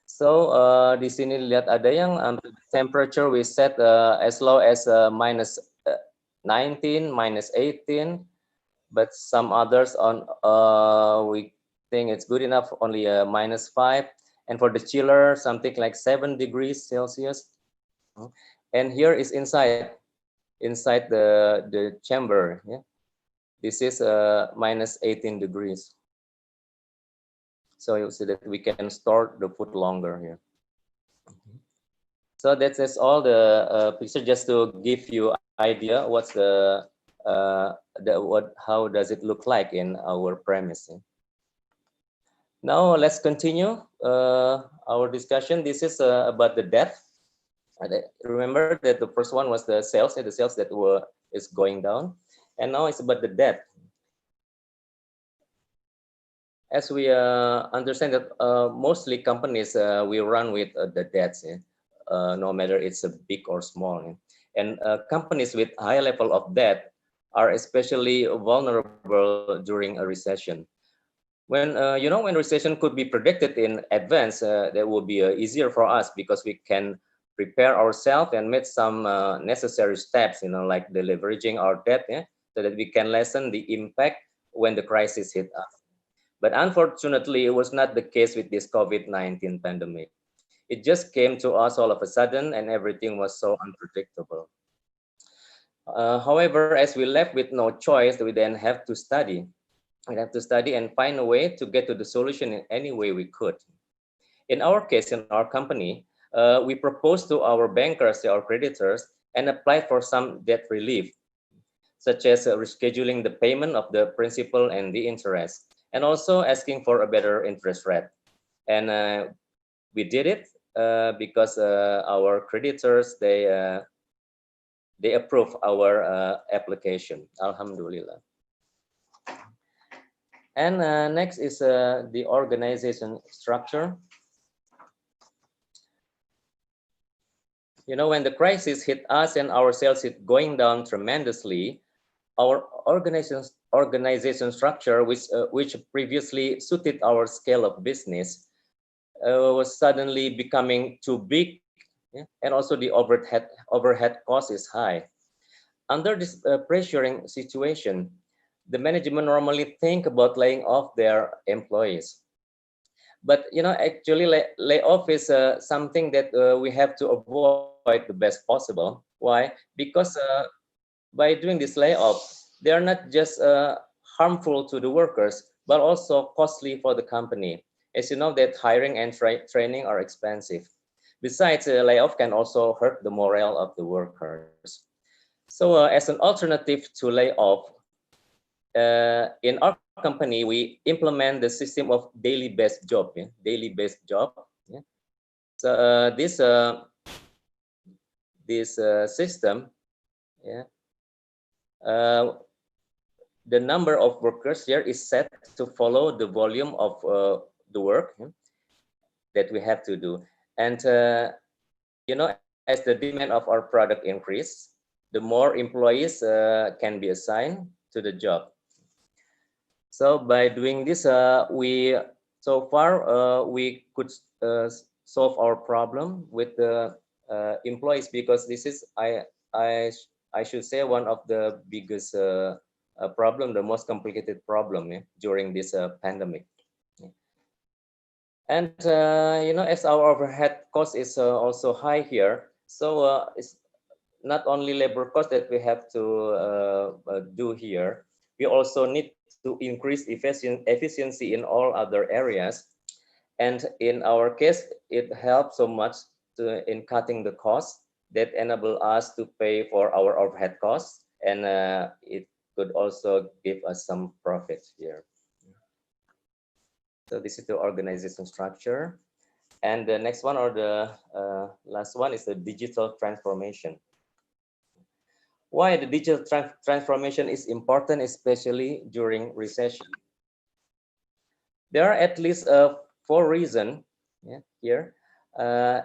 So di sini lihat ada yang temperature we set as low as minus 19, minus 18, but some others on we think it's good enough only minus 5, and for the chiller something like 7 degrees Celsius. And here is inside the chamber. Yeah, this is minus 18 degrees. So you see that we can store the food longer here. So that's all the picture, just to give you idea what's how does it look like in our premise. Now let's continue our discussion. This is about the debt. Remember that the first one was the sales that is going down, and now it's about the debt. As we understand that mostly companies we run with the debts, no matter it's a big or small. And companies with high level of debt are especially vulnerable during a recession. When when recession could be predicted in advance, that will be easier for us because we can prepare ourselves and make some necessary steps, like the leveraging our debt, so that we can lessen the impact when the crisis hit us. But unfortunately, it was not the case with this COVID-19 pandemic. It just came to us all of a sudden, and everything was so unpredictable. However, as we left with no choice, we then have to study. We have to study and find a way to get to the solution in any way we could. In our case, in our company, we proposed to our bankers, our creditors, and applied for some debt relief, such as rescheduling the payment of the principal and the interest, and also asking for a better interest rate. And we did it because our creditors, they approved our application. Alhamdulillah. And next is the organization structure. When the crisis hit us and our sales is going down tremendously, our organization structure, which previously suited our scale of business, was suddenly becoming too big, and also the overhead cost is high. Under this pressuring situation, the management normally think about laying off their employees. But actually, layoff is something that we have to avoid the best possible. Why? Because by doing this layoff, they are not just harmful to the workers, but also costly for the company. As you know, that hiring and training are expensive. Besides, layoff can also hurt the morale of the workers. So as an alternative to layoff, in our company, we implement the system of daily-based job. Daily-based job. So this system, the number of workers here is set to follow the volume of the work that we have to do. And as the demand of our product increase, the more employees can be assigned to the job. So by doing this, we so far we could solve our problem with the employees, because this is I I should say one of the biggest problem, the most complicated problem, yeah, during this pandemic. And as our overhead cost is also high here, so it's not only labor cost that we have to do here, we also need to increase efficiency in all other areas. And in our case, it helps so much in cutting the costs that enable us to pay for our overhead costs, and it could also give us some profit here. So this is the organization structure. And the next one, or the last one, is the digital transformation. Why the digital transformation is important, especially during recession? There are at least 4 reasons, yeah, here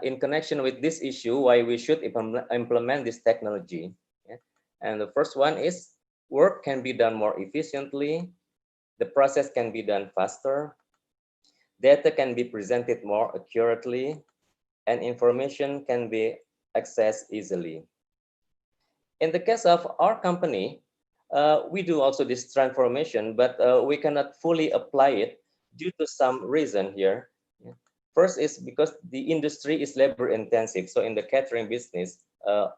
in connection with this issue why we should implement this technology. Yeah. And the first one is work can be done more efficiently, the process can be done faster, data can be presented more accurately, and information can be accessed easily. In the case of our company, we do also this transformation, but we cannot fully apply it due to some reason here. First is because the industry is labor intensive. So in the catering business,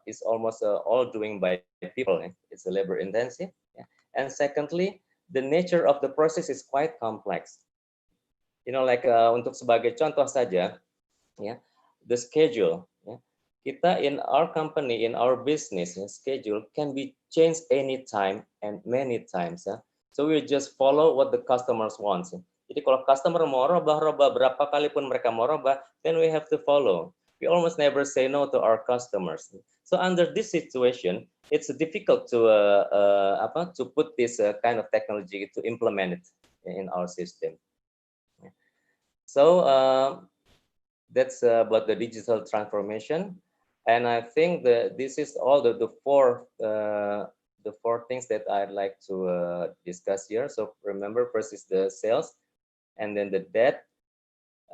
it's almost all doing by people. It's a labor intensive. Yeah. And secondly, the nature of the process is quite complex. Like untuk sebagai contoh saja, yeah, the schedule. Yeah. Kita in our company, in our business, schedule can be changed anytime and many times. Ya. So we just follow what the customers want. Jadi kalau customer mau robah berapa kali pun mereka mau robah, then we have to follow. We almost never say no to our customers. So under this situation, it's difficult to put this kind of technology to implement it in our system. So that's about the digital transformation. And I think that this is all the four things that I'd like to discuss here. So remember, first is the sales, and then the debt,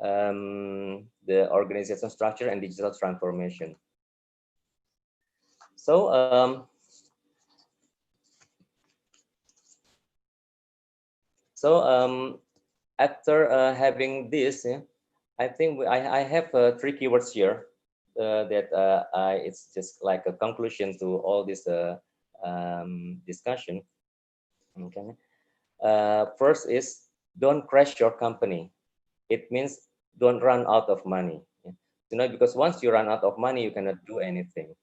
the organization structure, and digital transformation. So after having this, I think I have 3 keywords here. That it's just like a conclusion to all this discussion. Okay. First is don't crash your company. It means don't run out of money. Because once you run out of money, you cannot do anything.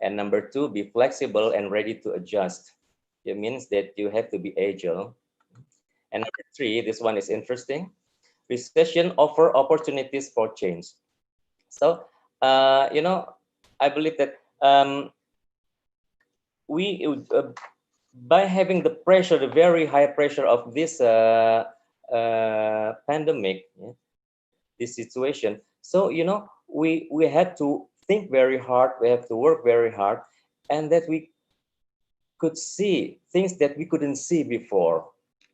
And number 2, be flexible and ready to adjust. It means that you have to be agile. And number 3, this one is interesting. Recession offer opportunities for change. So I believe that we by having the pressure, the very high pressure of this pandemic, this situation. So we had to think very hard. We have to work very hard, and that we could see things that we couldn't see before.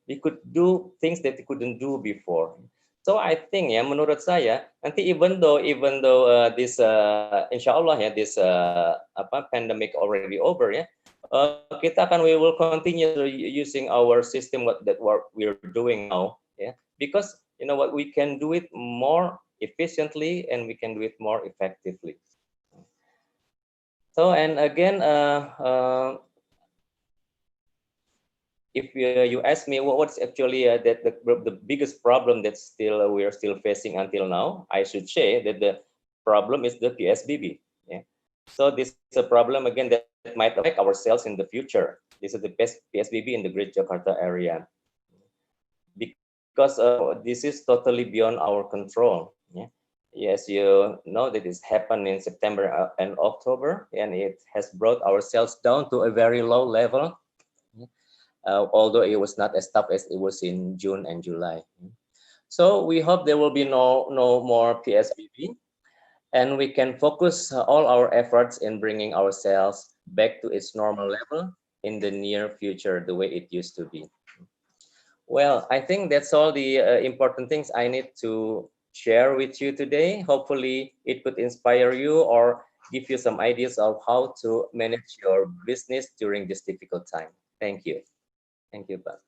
We could do things that we couldn't do before. So I think, ya, menurut saya, nanti even though this insya Allah ya, this pandemic already over, ya, we will continue using our system what we're doing now, yeah, because what, we can do it more efficiently and we can do it more effectively. So, and again, if you ask me what's actually that the biggest problem that we are still facing until now, I should say that the problem is the PSBB. Yeah. So this is a problem again that might affect our sales in the future. This is the best PSBB in the Great Jakarta area, because this is totally beyond our control. Yeah. Yes, you know that this happened in September and October, and it has brought our sales down to a very low level. Although it was not as tough as it was in June and July. So we hope there will be no more PSBB, and we can focus all our efforts in bringing our sales back to its normal level in the near future, the way it used to be. Well, I think that's all the important things I need to share with you today. Hopefully, it could inspire you or give you some ideas of how to manage your business during this difficult time. Thank you. Thank you, Pak.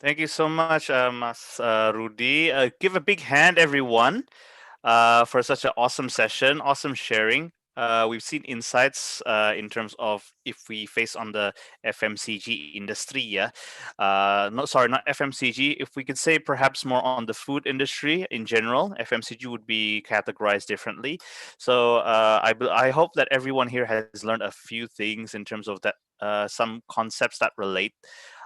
Thank you so much, Mas Rudy. Give a big hand, everyone, for such an awesome session, awesome sharing. We've seen insights in terms of if we face on the FMCG industry, yeah. No, sorry, not FMCG. If we could say perhaps more on the food industry in general, FMCG would be categorized differently. So I hope that everyone here has learned a few things in terms of that, some concepts that relate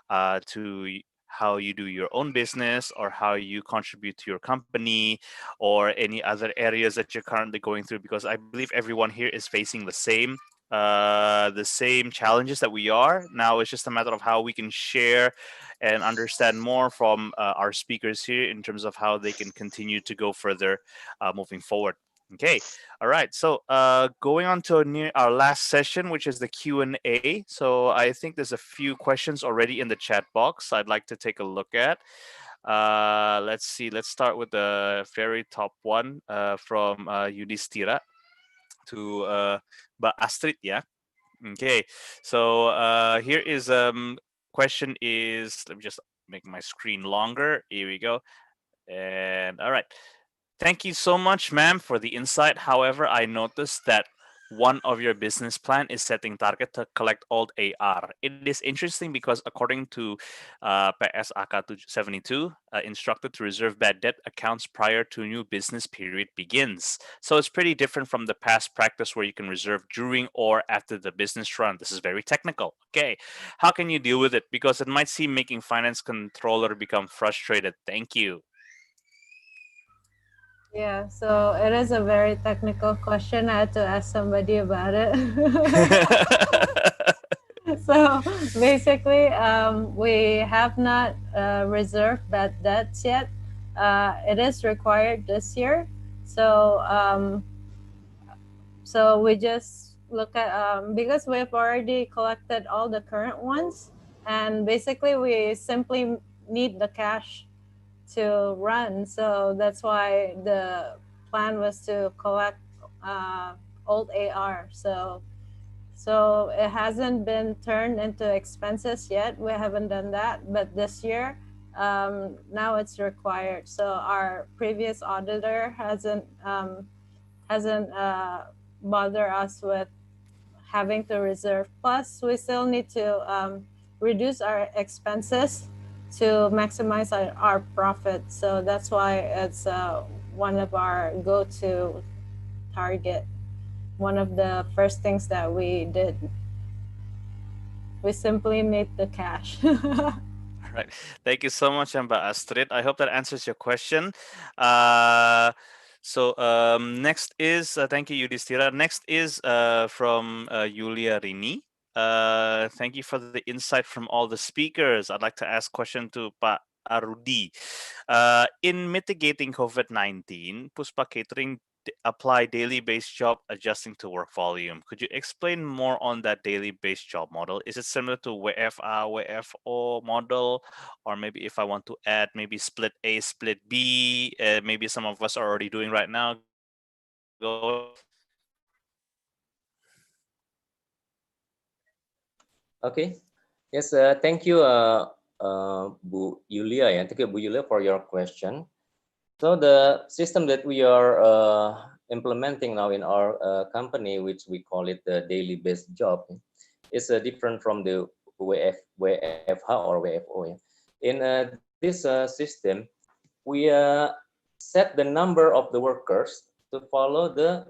to how you do your own business or how you contribute to your company or any other areas that you're currently going through, because I believe everyone here is facing the same challenges that we are. Now it's just a matter of how we can share and understand more from our speakers here in terms of how they can continue to go further moving forward. Okay, all right. So going on to our last session, which is the Q&A. So I think there's a few questions already in the chat box I'd like to take a look at. Let's see. Let's start with the very top one from Yudhistira to Mbak Astrid. Yeah. Okay. So here is question is, let me just make my screen longer. Here we go. And all right. Thank you so much, ma'am, for the insight. However, I noticed that one of your business plan is setting target to collect old AR. It is interesting because according to PS AK 72, instructed to reserve bad debt accounts prior to new business period begins. So it's pretty different from the past practice where you can reserve during or after the business run. This is very technical. Okay, how can you deal with it? Because it might seem making finance controller become frustrated. Thank you. Yeah, so it is a very technical question. I had to ask somebody about it. So basically, we have not reserved bad debts yet. It is required this year. So so we just look at because we've already collected all the current ones, and basically we simply need the cash to run. So that's why the plan was to collect old AR. So it hasn't been turned into expenses yet. We haven't done that, but this year now it's required. So our previous auditor hasn't bother us with having to reserve. Plus, we still need to reduce our expenses to maximize our profit. So that's why it's one of our go-to target. One of the first things that we did. We simply need the cash. All right. Thank you so much, Mbak Astrid. I hope that answers your question. Next is, thank you, Yudhistira. Next is from Yulia Rini. Thank you for the insight from all the speakers. I'd like to ask question to Pak Arudi. In mitigating COVID-19, Puspa Catering apply daily based job adjusting to work volume. Could you explain more on that daily based job model? Is it similar to WFA, WFO model? Or maybe if I want to add maybe split A, split B, maybe some of us are already doing right now. Go. Okay. Yes, thank you, Bu Yulia. Yeah. Thank you, Bu Yulia, for your question. So the system that we are implementing now in our company, which we call it the daily based job, is different from the WFH or WFO. In this system, we set the number of the workers to follow the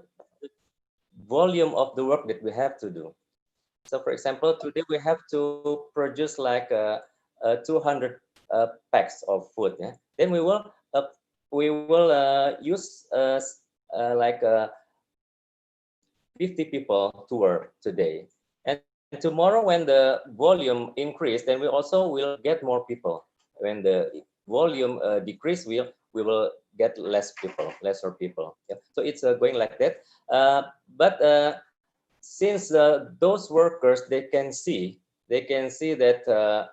volume of the work that we have to do. So for example, today we have to produce like 200 packs of food. Yeah? Then we will use like 50 people to work today. And tomorrow when the volume increase, then we also will get more people. When the volume decrease, we will get lesser people. Yeah? So it's going like that. But since those workers, they can see that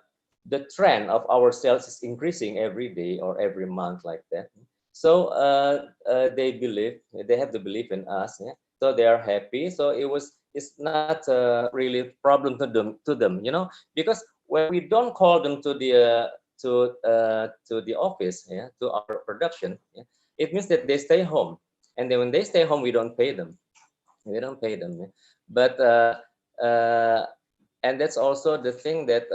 the trend of our sales is increasing every day or every month like that. So they have the belief in us. Yeah? So they are happy. So it's not really a problem to them, because when we don't call them to the office, yeah, to our production, yeah, it means that they stay home, and then when they stay home, we don't pay them. Yeah? But and that's also the thing that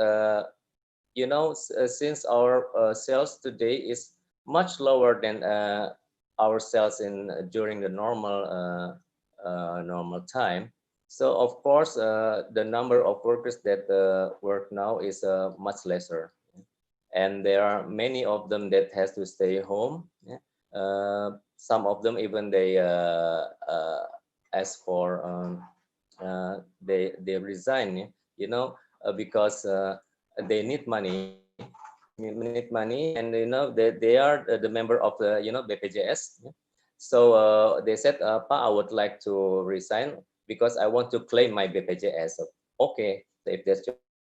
since our sales today is much lower than our sales during the normal time. So of course, the number of workers that work now is much lesser, and there are many of them that has to stay home. Yeah? Some of them even they ask for they resign, because they need money. And they are the member of the BPJS. Yeah? So they said, Pa, I would like to resign because I want to claim my BPJS. So, okay, so if that's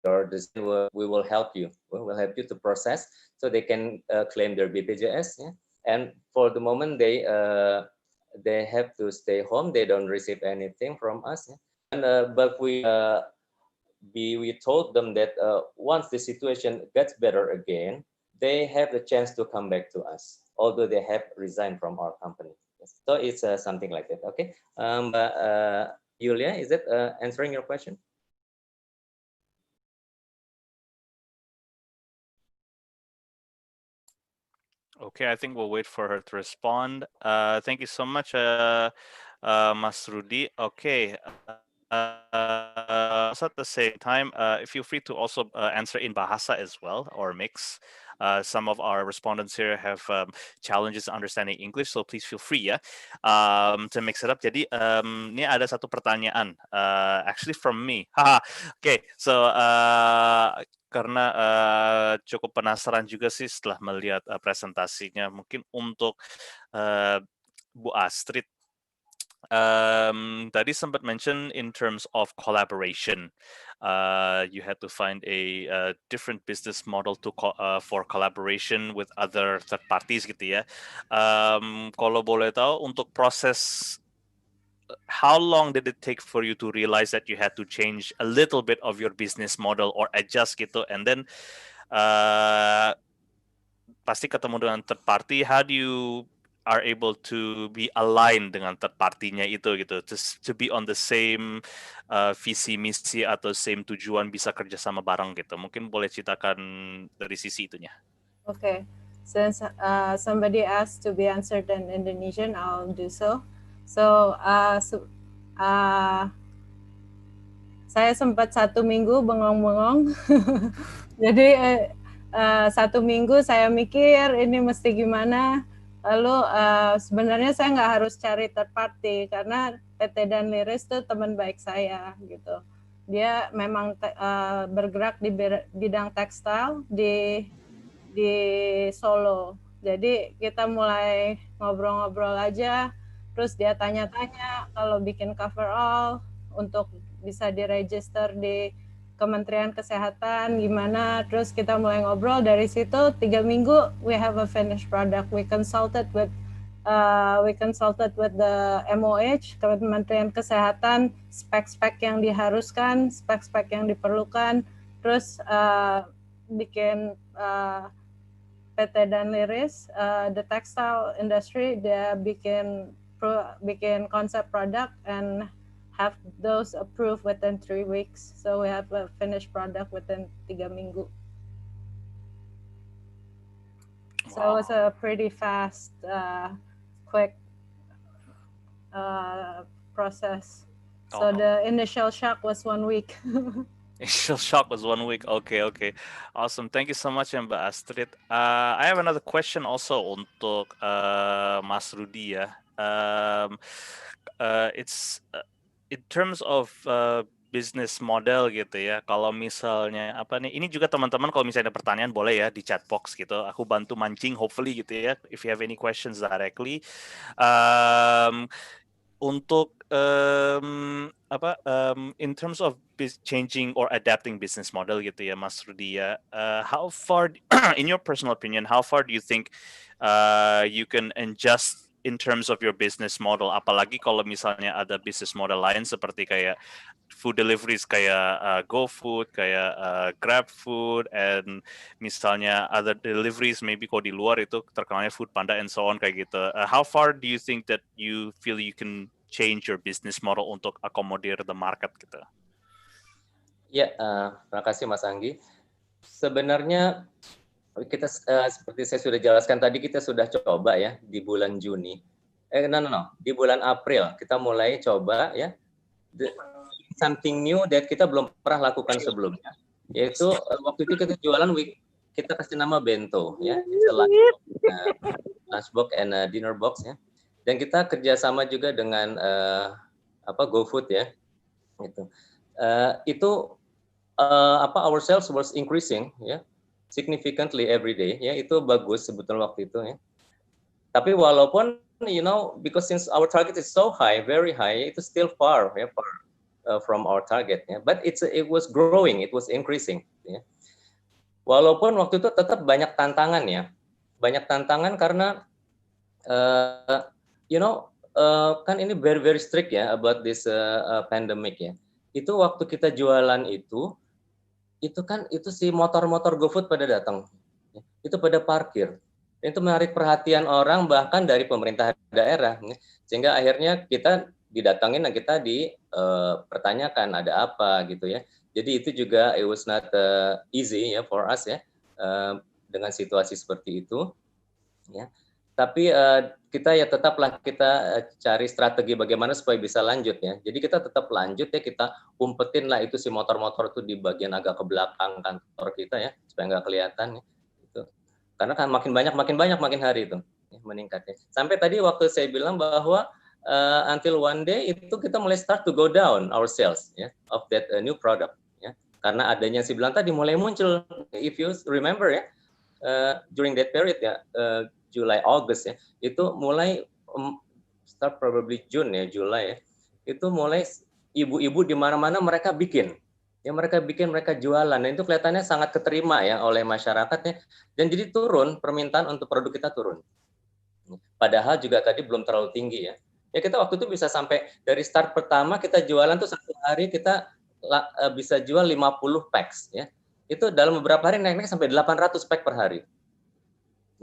your decision, we will help you. We will help you to process so they can claim their BPJS. Yeah? And for the moment, they have to stay home. They don't receive anything from us. Yeah? And but we told them that once the situation gets better again, they have the chance to come back to us, although they have resigned from our company. Yes. So it's something like that. Okay. Yulia, is it answering your question? Okay, I think we'll wait for her to respond. Thank you so much, Mas Rudi. Okay. Also at the same time, feel free to also answer in Bahasa as well, or mix. Some of our respondents here have challenges understanding English, so please feel free ya to mix it up. Jadi ini ada satu pertanyaan, actually from me. Okay, so karena cukup penasaran juga sih setelah melihat presentasinya. Mungkin untuk Bu Astrid, tadi sempat mention in terms of collaboration, you had to find a different business model for collaboration with other third parties gitu ya. Kalau boleh tahu untuk proses, how long did it take for you to realize that you had to change a little bit of your business model or adjust gitu, and then pasti ketemu dengan third party, how do you are able to be aligned dengan third party-nya itu gitu, to be on the same visi misi atau same tujuan, bisa kerja sama bareng gitu. Mungkin boleh ceritakan dari sisi itunya. Okay, since somebody asked to be answered in Indonesian, I'll do so. So, saya sempat 1 minggu bengong-bengong. Jadi 1 minggu saya mikir ini mesti gimana. Lalu sebenarnya saya nggak harus cari third party karena PT dan Liris itu teman baik saya gitu. Dia memang bergerak di bidang tekstil di Solo. Jadi kita mulai ngobrol-ngobrol aja. Terus dia tanya-tanya kalau bikin coverall untuk bisa diregister di Kementerian Kesehatan gimana. Terus kita mulai ngobrol, dari situ 3 minggu we have a finished product. We consulted with the MOH, Kementerian Kesehatan, spek-spek yang diharuskan, spek-spek yang diperlukan. Terus bikin PT dan Liris, the textile industry, dia bikin concept product and have those approved within 3 weeks. So we have a finished product within 3 minggu. Wow. So it was a pretty fast, quick process. So the initial shock was 1 week. Initial shock was 1 week. Okay. Awesome. Thank you so much, Mbak Astrid. I have another question also untuk Mas Rudi ya. It's in terms of business model gitu ya. Kalau misalnya ini juga teman-teman kalau misalnya ada pertanyaan boleh ya di chat box gitu. Aku bantu mancing hopefully gitu ya. If you have any questions directly. Untuk in terms of changing or adapting business model gitu ya, Mas Rudi ya. How far, in your personal opinion, how far do you think you can adjust in terms of your business model? Apalagi kalau misalnya ada business model lain seperti kayak food deliveries kayak GoFood, kayak GrabFood, and misalnya other deliveries maybe kalau di luar itu terkenalnya Food Panda and so on kayak gitu. How far do you think that you feel you can change your business model untuk akomodir the market gitu? Ya, terima kasih Mas Anggi. Sebenarnya kita seperti saya sudah jelaskan tadi, kita sudah coba ya di bulan Juni. Di bulan April kita mulai coba ya something new that kita belum pernah lakukan sebelumnya. Yaitu waktu itu kita jualan kita kasih nama bento ya, it's a lunchbox and dinner box ya. Dan kita kerjasama juga dengan GoFood ya. Our sales was increasing ya significantly every day ya, itu bagus sebetulnya waktu itu ya. Tapi walaupun because since our target is so high, very high, itu still far from our target ya. But it was growing, it was increasing ya. Walaupun waktu itu tetap banyak tantangan ya. Banyak tantangan karena kan ini very very strict ya about this pandemic ya. Itu waktu kita jualan itu si motor-motor GoFood pada datang. Itu pada parkir. Itu menarik perhatian orang bahkan dari pemerintah daerah. Sehingga akhirnya kita didatangin dan kita dipertanyakan ada apa gitu ya. Jadi itu juga it was not easy ya for us ya dengan situasi seperti itu ya. Tapi kita ya tetaplah kita cari strategi bagaimana supaya bisa lanjut ya. Jadi kita tetap lanjut ya, kita umpetin lah itu si motor-motor itu di bagian agak ke belakang kantor kita ya, supaya nggak kelihatan ya. Gitu. Karena kan makin banyak makin hari itu ya, meningkat ya. Sampai tadi waktu saya bilang bahwa until one day itu kita mulai start to go down our sales ya of that new product ya. Karena adanya si bilang tadi mulai muncul, if you remember ya, during that period ya. July, August ya, itu mulai start probably June ya, July ya, itu mulai ibu-ibu di mana-mana mereka bikin, mereka jualan, dan itu kelihatannya sangat keterima ya oleh masyarakat ya, dan jadi turun permintaan untuk produk kita turun. Padahal juga tadi belum terlalu tinggi ya. Ya kita waktu itu bisa sampai dari start pertama kita jualan tuh satu hari kita bisa jual 50 packs ya. Itu dalam beberapa hari naik sampai 800 pack per hari.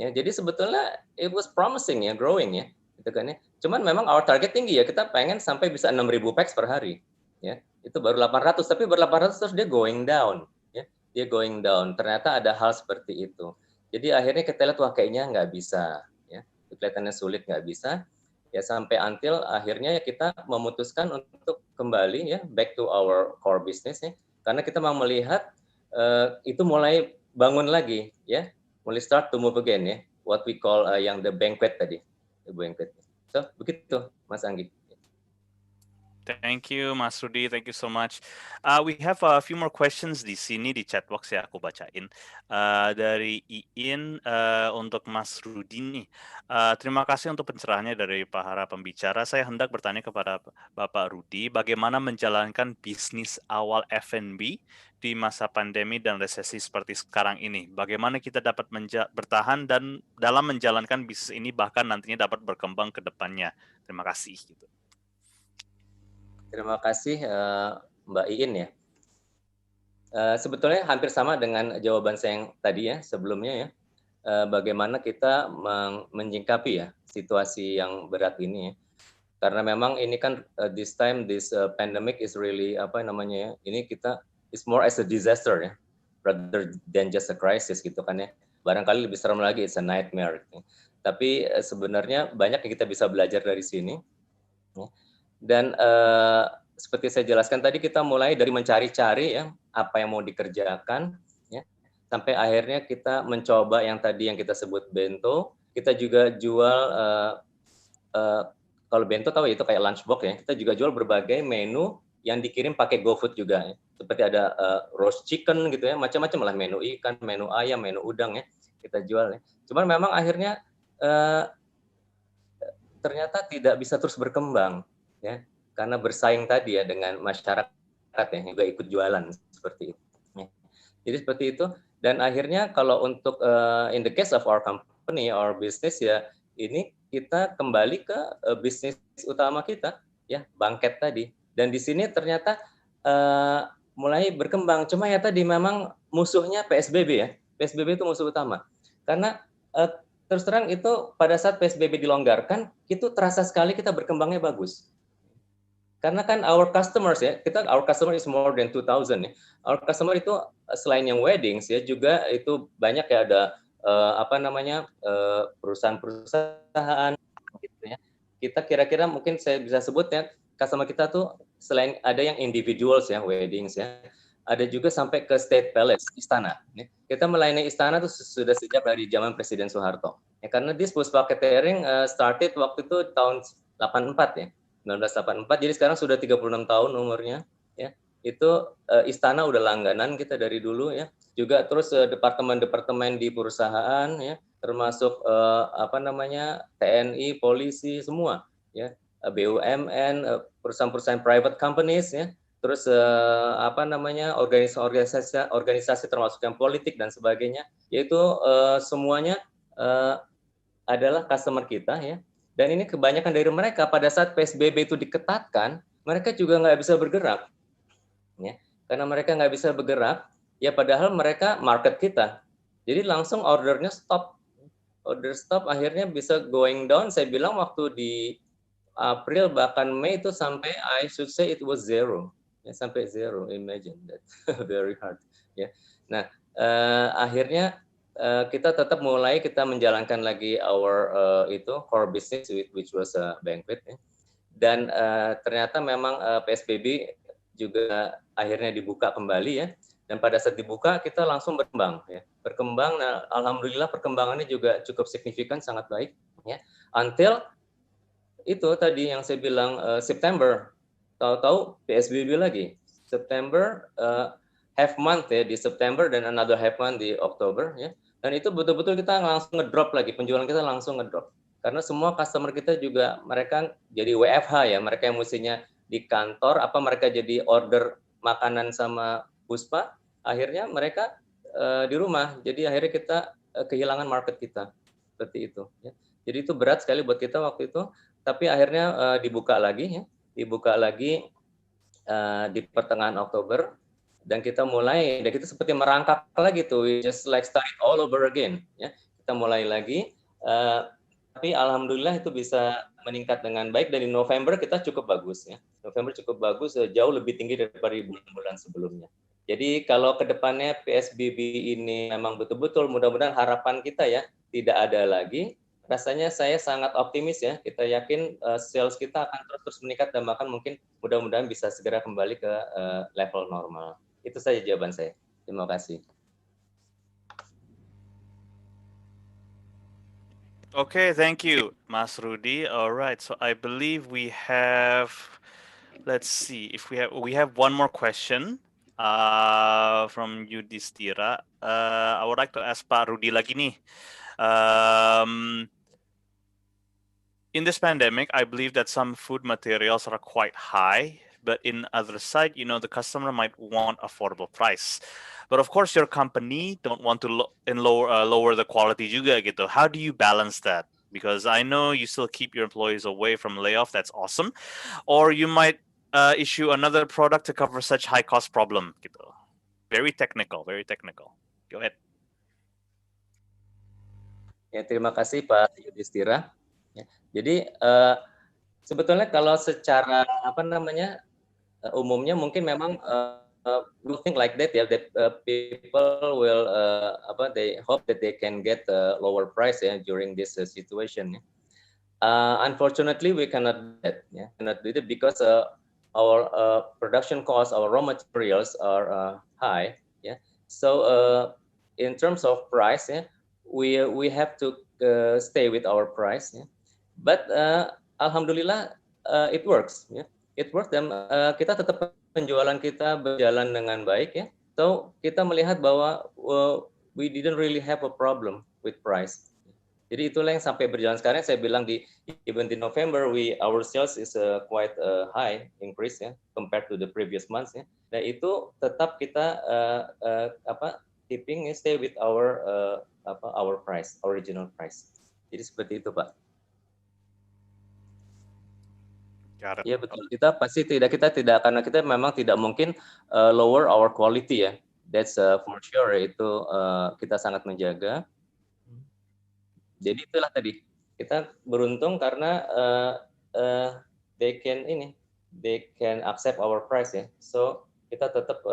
Ya, jadi sebetulnya it was promising ya, growing ya, gitu kan ya. Cuman memang our target tinggi ya, kita pengen sampai bisa 6.000 packs per hari, ya. Itu baru 800, tapi baru 800 terus dia going down, ya. Dia going down. Ternyata ada hal seperti itu. Jadi akhirnya kita lihat wah kayaknya nggak bisa, ya. Kelihatannya sulit nggak bisa, ya sampai until akhirnya ya kita memutuskan untuk kembali ya back to our core business ya, karena kita mau melihat itu mulai bangun lagi, ya. Mulai start to move again ya, what we call yang the banquet tadi, the banquet. So begitu, Mas Anggi. Thank you, Mas Rudi. Thank you so much. We have a few more questions di sini di chat box ya, aku bacain. Dari Iin untuk Mas Rudi nih. Terima kasih untuk pencerahannya dari para pembicara. Saya hendak bertanya kepada Bapak Rudi, bagaimana menjalankan bisnis awal F&B di masa pandemi dan resesi seperti sekarang ini? Bagaimana kita dapat bertahan dan dalam menjalankan bisnis ini bahkan nantinya dapat berkembang ke depannya? Terima kasih. Gitu. Terima kasih Mbak Iin ya. Sebetulnya hampir sama dengan jawaban saya yang tadi ya sebelumnya ya. Bagaimana kita menyingkapi ya situasi yang berat ini ya. Karena memang ini kan this pandemic is really ini kita it's more as a disaster ya, rather than just a crisis gitu kan ya. Barangkali lebih serem lagi, it's a nightmare. Ya. Tapi sebenarnya banyak yang kita bisa belajar dari sini. Ya. Dan seperti saya jelaskan tadi, kita mulai dari mencari-cari ya apa yang mau dikerjakan, ya, sampai akhirnya kita mencoba yang tadi yang kita sebut bento. Kita juga jual kalau bento tahu itu kayak lunchbox ya. Kita juga jual berbagai menu yang dikirim pakai GoFood juga ya. Seperti ada roast chicken gitu ya, macam-macam lah, menu ikan, menu ayam, menu udang ya kita jual ya. Cuman memang akhirnya ternyata tidak bisa terus berkembang ya, karena bersaing tadi ya dengan masyarakat ya, juga ikut jualan seperti itu. Jadi seperti itu. Dan akhirnya kalau untuk in the case of our company or business ya, ini kita kembali ke bisnis utama kita ya, bangket tadi. Dan di sini ternyata mulai berkembang. Cuma ya tadi memang musuhnya PSBB ya. PSBB itu musuh utama. Karena terus terang itu pada saat PSBB dilonggarkan, itu terasa sekali kita berkembangnya bagus. Karena kan our customers ya, our customer is more than 2,000 ya. Our customer itu selain yang weddings ya, juga itu banyak ya, ada perusahaan-perusahaan gitu ya. Kita kira-kira mungkin saya bisa sebut ya, customer kita tuh selain ada yang individuals ya, weddings ya, ada juga sampai ke State Palace, istana. Ya. Kita melayani istana tuh sudah sejak dari zaman Presiden Soeharto. Ya, karena this Puspa Catering started waktu itu tahun 84 ya. 1984, jadi sekarang sudah 36 tahun umurnya ya. Itu istana udah langganan kita dari dulu ya. Juga terus departemen-departemen di perusahaan ya, termasuk TNI, polisi semua ya, BUMN, perusahaan-perusahaan private companies ya. Terus organisasi termasuk yang politik dan sebagainya, yaitu semuanya adalah customer kita ya. Dan ini kebanyakan dari mereka pada saat PSBB itu diketatkan, mereka juga nggak bisa bergerak, ya. Karena mereka nggak bisa bergerak, ya padahal mereka market kita. Jadi langsung ordernya stop, akhirnya bisa going down. Saya bilang waktu di April bahkan Mei itu sampai I should say it was zero, ya sampai zero. Imagine that, very hard, ya. Nah akhirnya kita tetap kita menjalankan lagi our core business which was a banquet ya. Dan ternyata memang PSBB juga akhirnya dibuka kembali ya. Dan pada saat dibuka kita langsung berkembang ya. Nah, alhamdulillah perkembangannya juga cukup signifikan, sangat baik ya. Until itu tadi yang saya bilang September, tahu-tahu PSBB lagi. September half month ya di September dan another half month di Oktober ya. Dan itu betul-betul kita langsung ngedrop lagi, penjualan kita langsung ngedrop. Karena semua customer kita juga mereka jadi WFH ya, mereka yang mestinya di kantor, mereka jadi order makanan sama Puspa, akhirnya mereka di rumah. Jadi akhirnya kita kehilangan market kita, seperti itu. Ya. Jadi itu berat sekali buat kita waktu itu, tapi akhirnya dibuka lagi di pertengahan Oktober. Dan kita seperti merangkak lagi tuh, we just like start all over again ya. Kita mulai lagi tapi alhamdulillah itu bisa meningkat dengan baik. Dan di November kita cukup bagus ya. November cukup bagus, jauh lebih tinggi daripada bulan-bulan sebelumnya. Jadi kalau kedepannya PSBB ini memang betul-betul, mudah-mudahan harapan kita ya tidak ada lagi. Rasanya saya sangat optimis ya. Kita yakin sales kita akan terus meningkat dan bahkan mungkin mudah-mudahan bisa segera kembali ke level normal. Itu saja jawaban saya. Terima kasih. Okay, thank you, Mas Rudy. All right, so I believe we have, let's see if we have one more question from Yudhistira. I would like to ask Pak Rudy lagi nih. In this pandemic, I believe that some food materials are quite high, but in other side, the customer might want affordable price. But of course, your company don't want to lower the quality juga gitu. How do you balance that? Because I know you still keep your employees away from layoff. That's awesome. Or you might issue another product to cover such high cost problem gitu. Very technical, very technical. Go ahead. Ya, terima kasih Pak Yudhistira. Ya, jadi sebetulnya kalau secara umumnya mungkin memang we think like that ya, that people will they hope that they can get a lower price ya during this situation ya. Unfortunately we cannot do that ya, cannot do it because our production costs, our raw materials are high ya. So in terms of price ya, we have to stay with our price ya. But alhamdulillah it works ya. It works dan kita tetap penjualan kita berjalan dengan baik ya. So kita melihat bahwa we didn't really have a problem with price. Jadi itulah yang sampai berjalan sekarang. Saya bilang even di November our sales is quite high increase ya compared to the previous months ya. Dan itu tetap kita keeping stay with our price, original price. Jadi seperti itu, Pak. Iya betul. Kita tidak karena kita memang tidak mungkin lower our quality ya. That's for sure itu kita sangat menjaga. Jadi itulah tadi kita beruntung karena they can accept our price ya. So kita tetap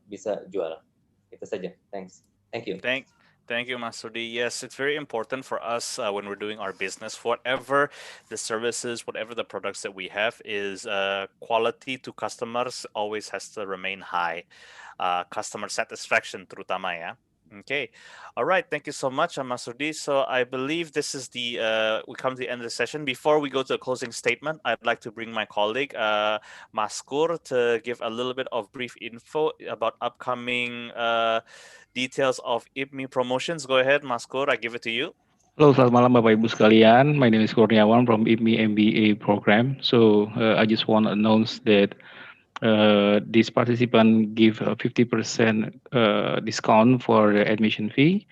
bisa jual. Itu saja. Thank you. Thank you, Mas Rudi. Yes, it's very important for us when we're doing our business, whatever the services, whatever the products that we have, is quality to customers always has to remain high. Customer satisfaction terutama ya. Okay. All right. Thank you so much, Mas Rudi. So I believe this is we come to the end of the session. Before we go to a closing statement, I'd like to bring my colleague, Maskur, to give a little bit of brief info about upcoming details of IPMI promotions. Go ahead, Maskur. I give it to you. Halo, selamat malam Bapak Ibu sekalian. My name is Kurniawan from IPMI EMBA program. So I just want to announce that this participant give a 50% discount for the admission fee,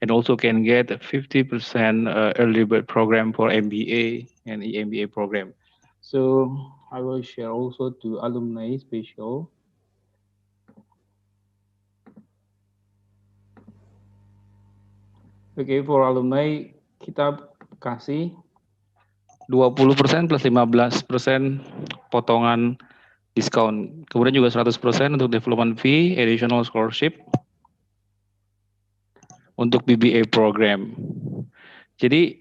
and also can get a 50% early bird program for MBA and EMBA program. So I will share also to alumni special. Oke, for alumni kita kasih 20% plus 15% potongan diskon. Kemudian juga 100% untuk development fee, additional scholarship untuk BBA program. Jadi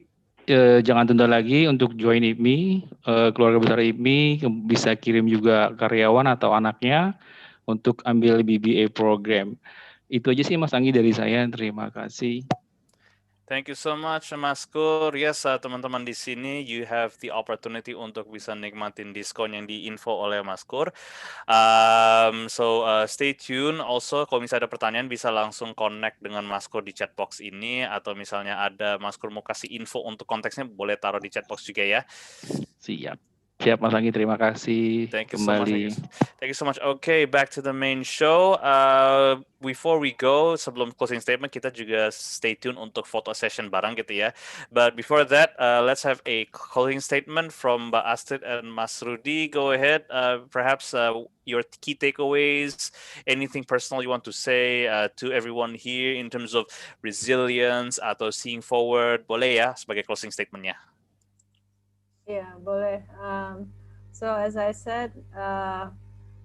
jangan tunda lagi untuk join IPMI. Keluarga besar IPMI bisa kirim juga karyawan atau anaknya untuk ambil BBA program. Itu aja sih Mas Anggi dari saya. Terima kasih. Thank you so much, Maskur. Yes, teman-teman di sini, you have the opportunity untuk bisa nikmatin diskon yang diinfo oleh Maskur. So stay tune. Also, kalau misalnya ada pertanyaan, bisa langsung connect dengan Maskur di chatbox ini, atau misalnya ada Maskur mau kasih info untuk konteksnya, boleh taruh di chatbox juga ya. Siap. Siap Mas Anggi, terima kasih. Thank you kembali. so much. Thank you so much. Okay, back to the main show. Before we go, sebelum closing statement, kita juga stay tune untuk photo session bareng gitu ya. But before that, let's have a closing statement from Mbak Astrid and Mas Rudi. Go ahead. Perhaps your key takeaways, anything personal you want to say to everyone here in terms of resilience atau seeing forward. Boleh ya sebagai closing statementnya. Yeah, boleh. So as I said,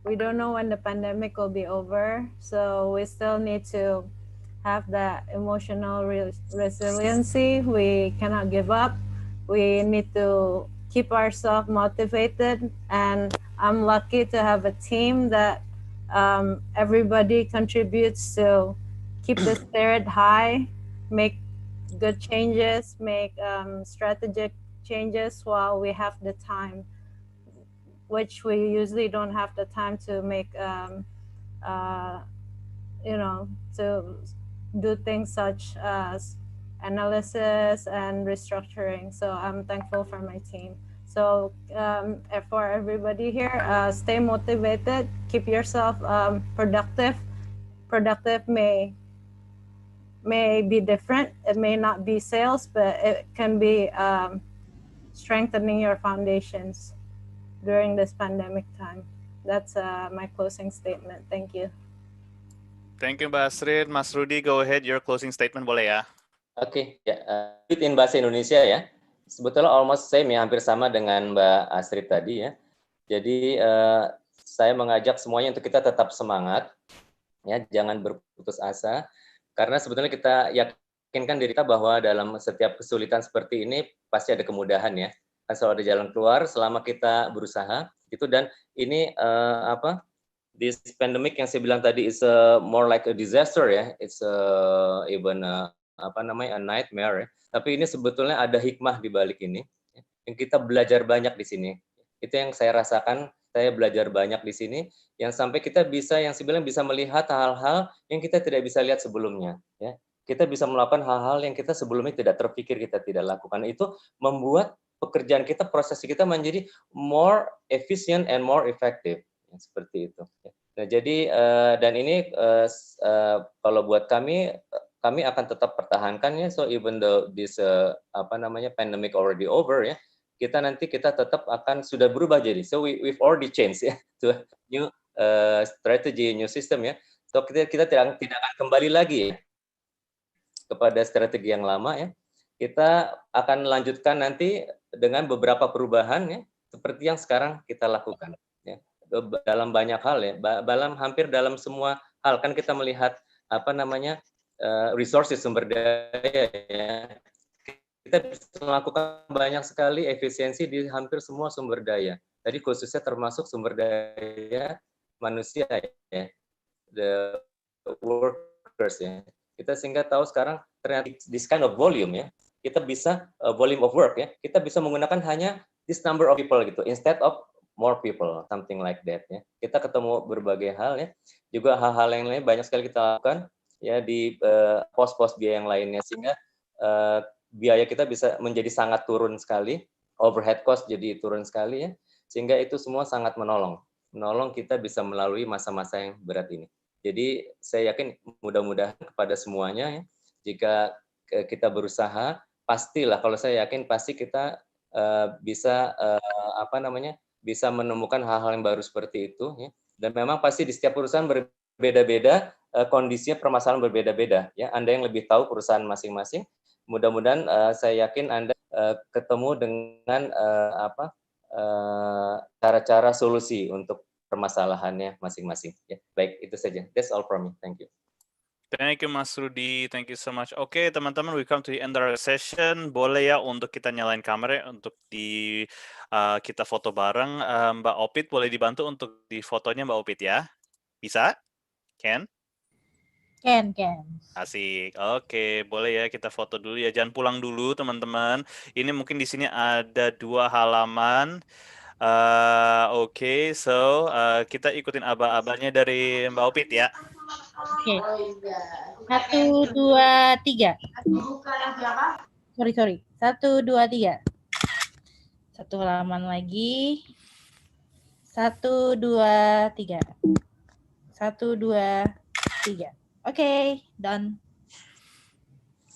we don't know when the pandemic will be over, so we still need to have that emotional resiliency. We cannot give up. We need to keep ourselves motivated, and I'm lucky to have a team that everybody contributes to keep the spirit high, make good changes, make strategic changes while we have the time, which we usually don't have the time to make, to do things such as analysis and restructuring. So I'm thankful for my team. So for everybody here, stay motivated, keep yourself productive. Productive may be different. It may not be sales, but it can be strengthening your foundations during this pandemic time. That's my closing statement. Thank you. Thank you, Mbak Astrid. Mas Rudi, go ahead. Your closing statement boleh ya? Oke, ya. In bahasa Indonesia ya. Sebetulnya almost same ya, hampir sama dengan Mbak Astrid tadi ya. Jadi saya mengajak semuanya untuk kita tetap semangat, ya, jangan berputus asa, karena sebetulnya kita yakinkan diri kita bahwa dalam setiap kesulitan seperti ini pasti ada kemudahan ya. Kan selalu ada jalan keluar selama kita berusaha gitu. Dan ini this pandemic yang saya bilang tadi is more like a disaster ya. It's even a nightmare ya. Tapi ini sebetulnya ada hikmah di balik ini. Yang kita belajar banyak di sini. Itu yang saya rasakan. Saya belajar banyak di sini. Yang sampai kita bisa, yang saya bilang bisa melihat hal-hal yang kita tidak bisa lihat sebelumnya. Ya. kita bisa melakukan hal-hal yang kita sebelumnya tidak terpikir kita tidak lakukan. Itu membuat pekerjaan kita, proses kita menjadi more efficient and more effective. Seperti itu. Nah, jadi dan ini kalau buat kami akan tetap pertahankan ya. So even though this pandemic already over ya, kita tetap akan sudah berubah jadi. So we've already changed ya to a new strategy, new system ya. So kita tidak akan kembali lagi ya kepada strategi yang lama ya. Kita akan lanjutkan nanti dengan beberapa perubahan ya, seperti yang sekarang kita lakukan ya. Dalam banyak hal ya, hampir dalam semua hal kan kita melihat resources, sumber daya ya. Kita bisa melakukan banyak sekali efisiensi di hampir semua sumber daya. Tadi khususnya termasuk sumber daya manusia ya, the workers ya. Kita sehingga tahu sekarang ternyata this kind of volume ya, kita bisa volume of work ya, kita bisa menggunakan hanya this number of people gitu, instead of more people, something like that ya. Kita ketemu berbagai hal ya, juga hal-hal yang lain banyak sekali kita lakukan ya di pos-pos biaya yang lainnya, sehingga biaya kita bisa menjadi sangat turun sekali, overhead cost jadi turun sekali ya, sehingga itu semua sangat menolong kita bisa melalui masa-masa yang berat ini. Jadi saya yakin mudah-mudahan kepada semuanya ya, jika kita berusaha, pastilah kalau saya yakin pasti kita bisa bisa menemukan hal-hal yang baru seperti itu ya. Dan memang pasti di setiap perusahaan berbeda-beda kondisinya, permasalahan berbeda-beda ya. Anda yang lebih tahu perusahaan masing-masing. Mudah-mudahan saya yakin Anda ketemu dengan cara-cara solusi untuk permasalahannya masing-masing. Ya, baik itu saja. That's all from me. Thank you. Thank you Mas Rudi, thank you so much. Oke teman-teman, we come to the end of our session. Boleh ya untuk kita nyalain kamera untuk kita foto bareng. Mbak Opit boleh dibantu untuk di fotonya Mbak Opit ya? Bisa? Can? Can. Asik. Oke, boleh ya kita foto dulu ya. Jangan pulang dulu teman-teman. Ini mungkin di sini ada 2 halaman. Oke, so kita ikutin aba-abanya dari Mbak Opit ya. Oke. 1, 2, 3. Sorry. 1, 2, 3. 1 halaman lagi. 1, 2, 3. 1, 2, 3. Oke, done.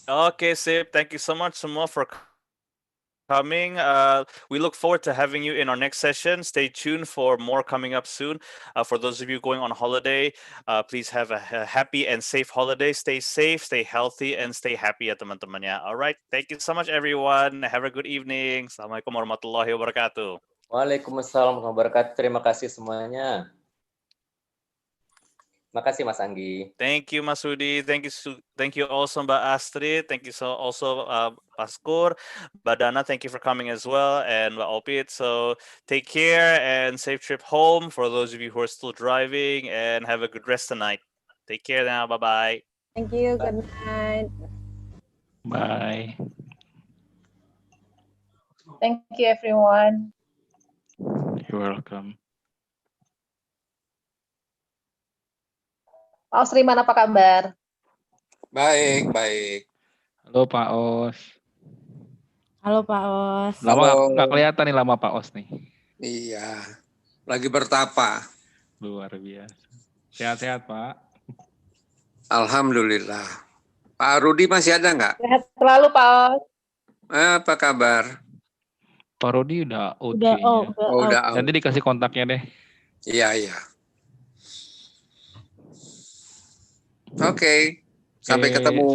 Okay, sip. Thank you so much semua for coming. We look forward to having you in our next session. Stay tuned for more coming up soon. For those of you going on holiday, please have a happy and safe holiday. Stay safe, stay healthy, and stay happy ya teman-teman ya. All right, thank you so much everyone. Have a good evening. Assalamualaikum warahmatullahi wabarakatuh. Waalaikumsalam warahmatullahi wabarakatuh. Terima kasih semuanya. Makasih Mas Anggi. Thank you Mas Rudi. Thank you also Mbak Astrid. Thank you also Paskur. Mbak Dana, thank you for coming as well, and Mbak Opit. So take care and safe trip home for those of you who are still driving, and have a good rest tonight. Take care now. Bye-bye. Thank you. Good night. Bye. Thank you everyone. You're welcome. Pak Osriman, apa kabar? Baik. Halo Pak Os. Halo Pak Os. Lama nggak kelihatan nih lama Pak Os nih. Iya, lagi bertapa. Luar biasa. Sehat-sehat Pak. Alhamdulillah. Pak Arudi masih ada nggak? Sehat selalu Pak Os. Apa kabar? Pak Rudi udah OT-nya. Udah. Nanti dikasih kontaknya deh. Iya. Oke. Sampai ketemu.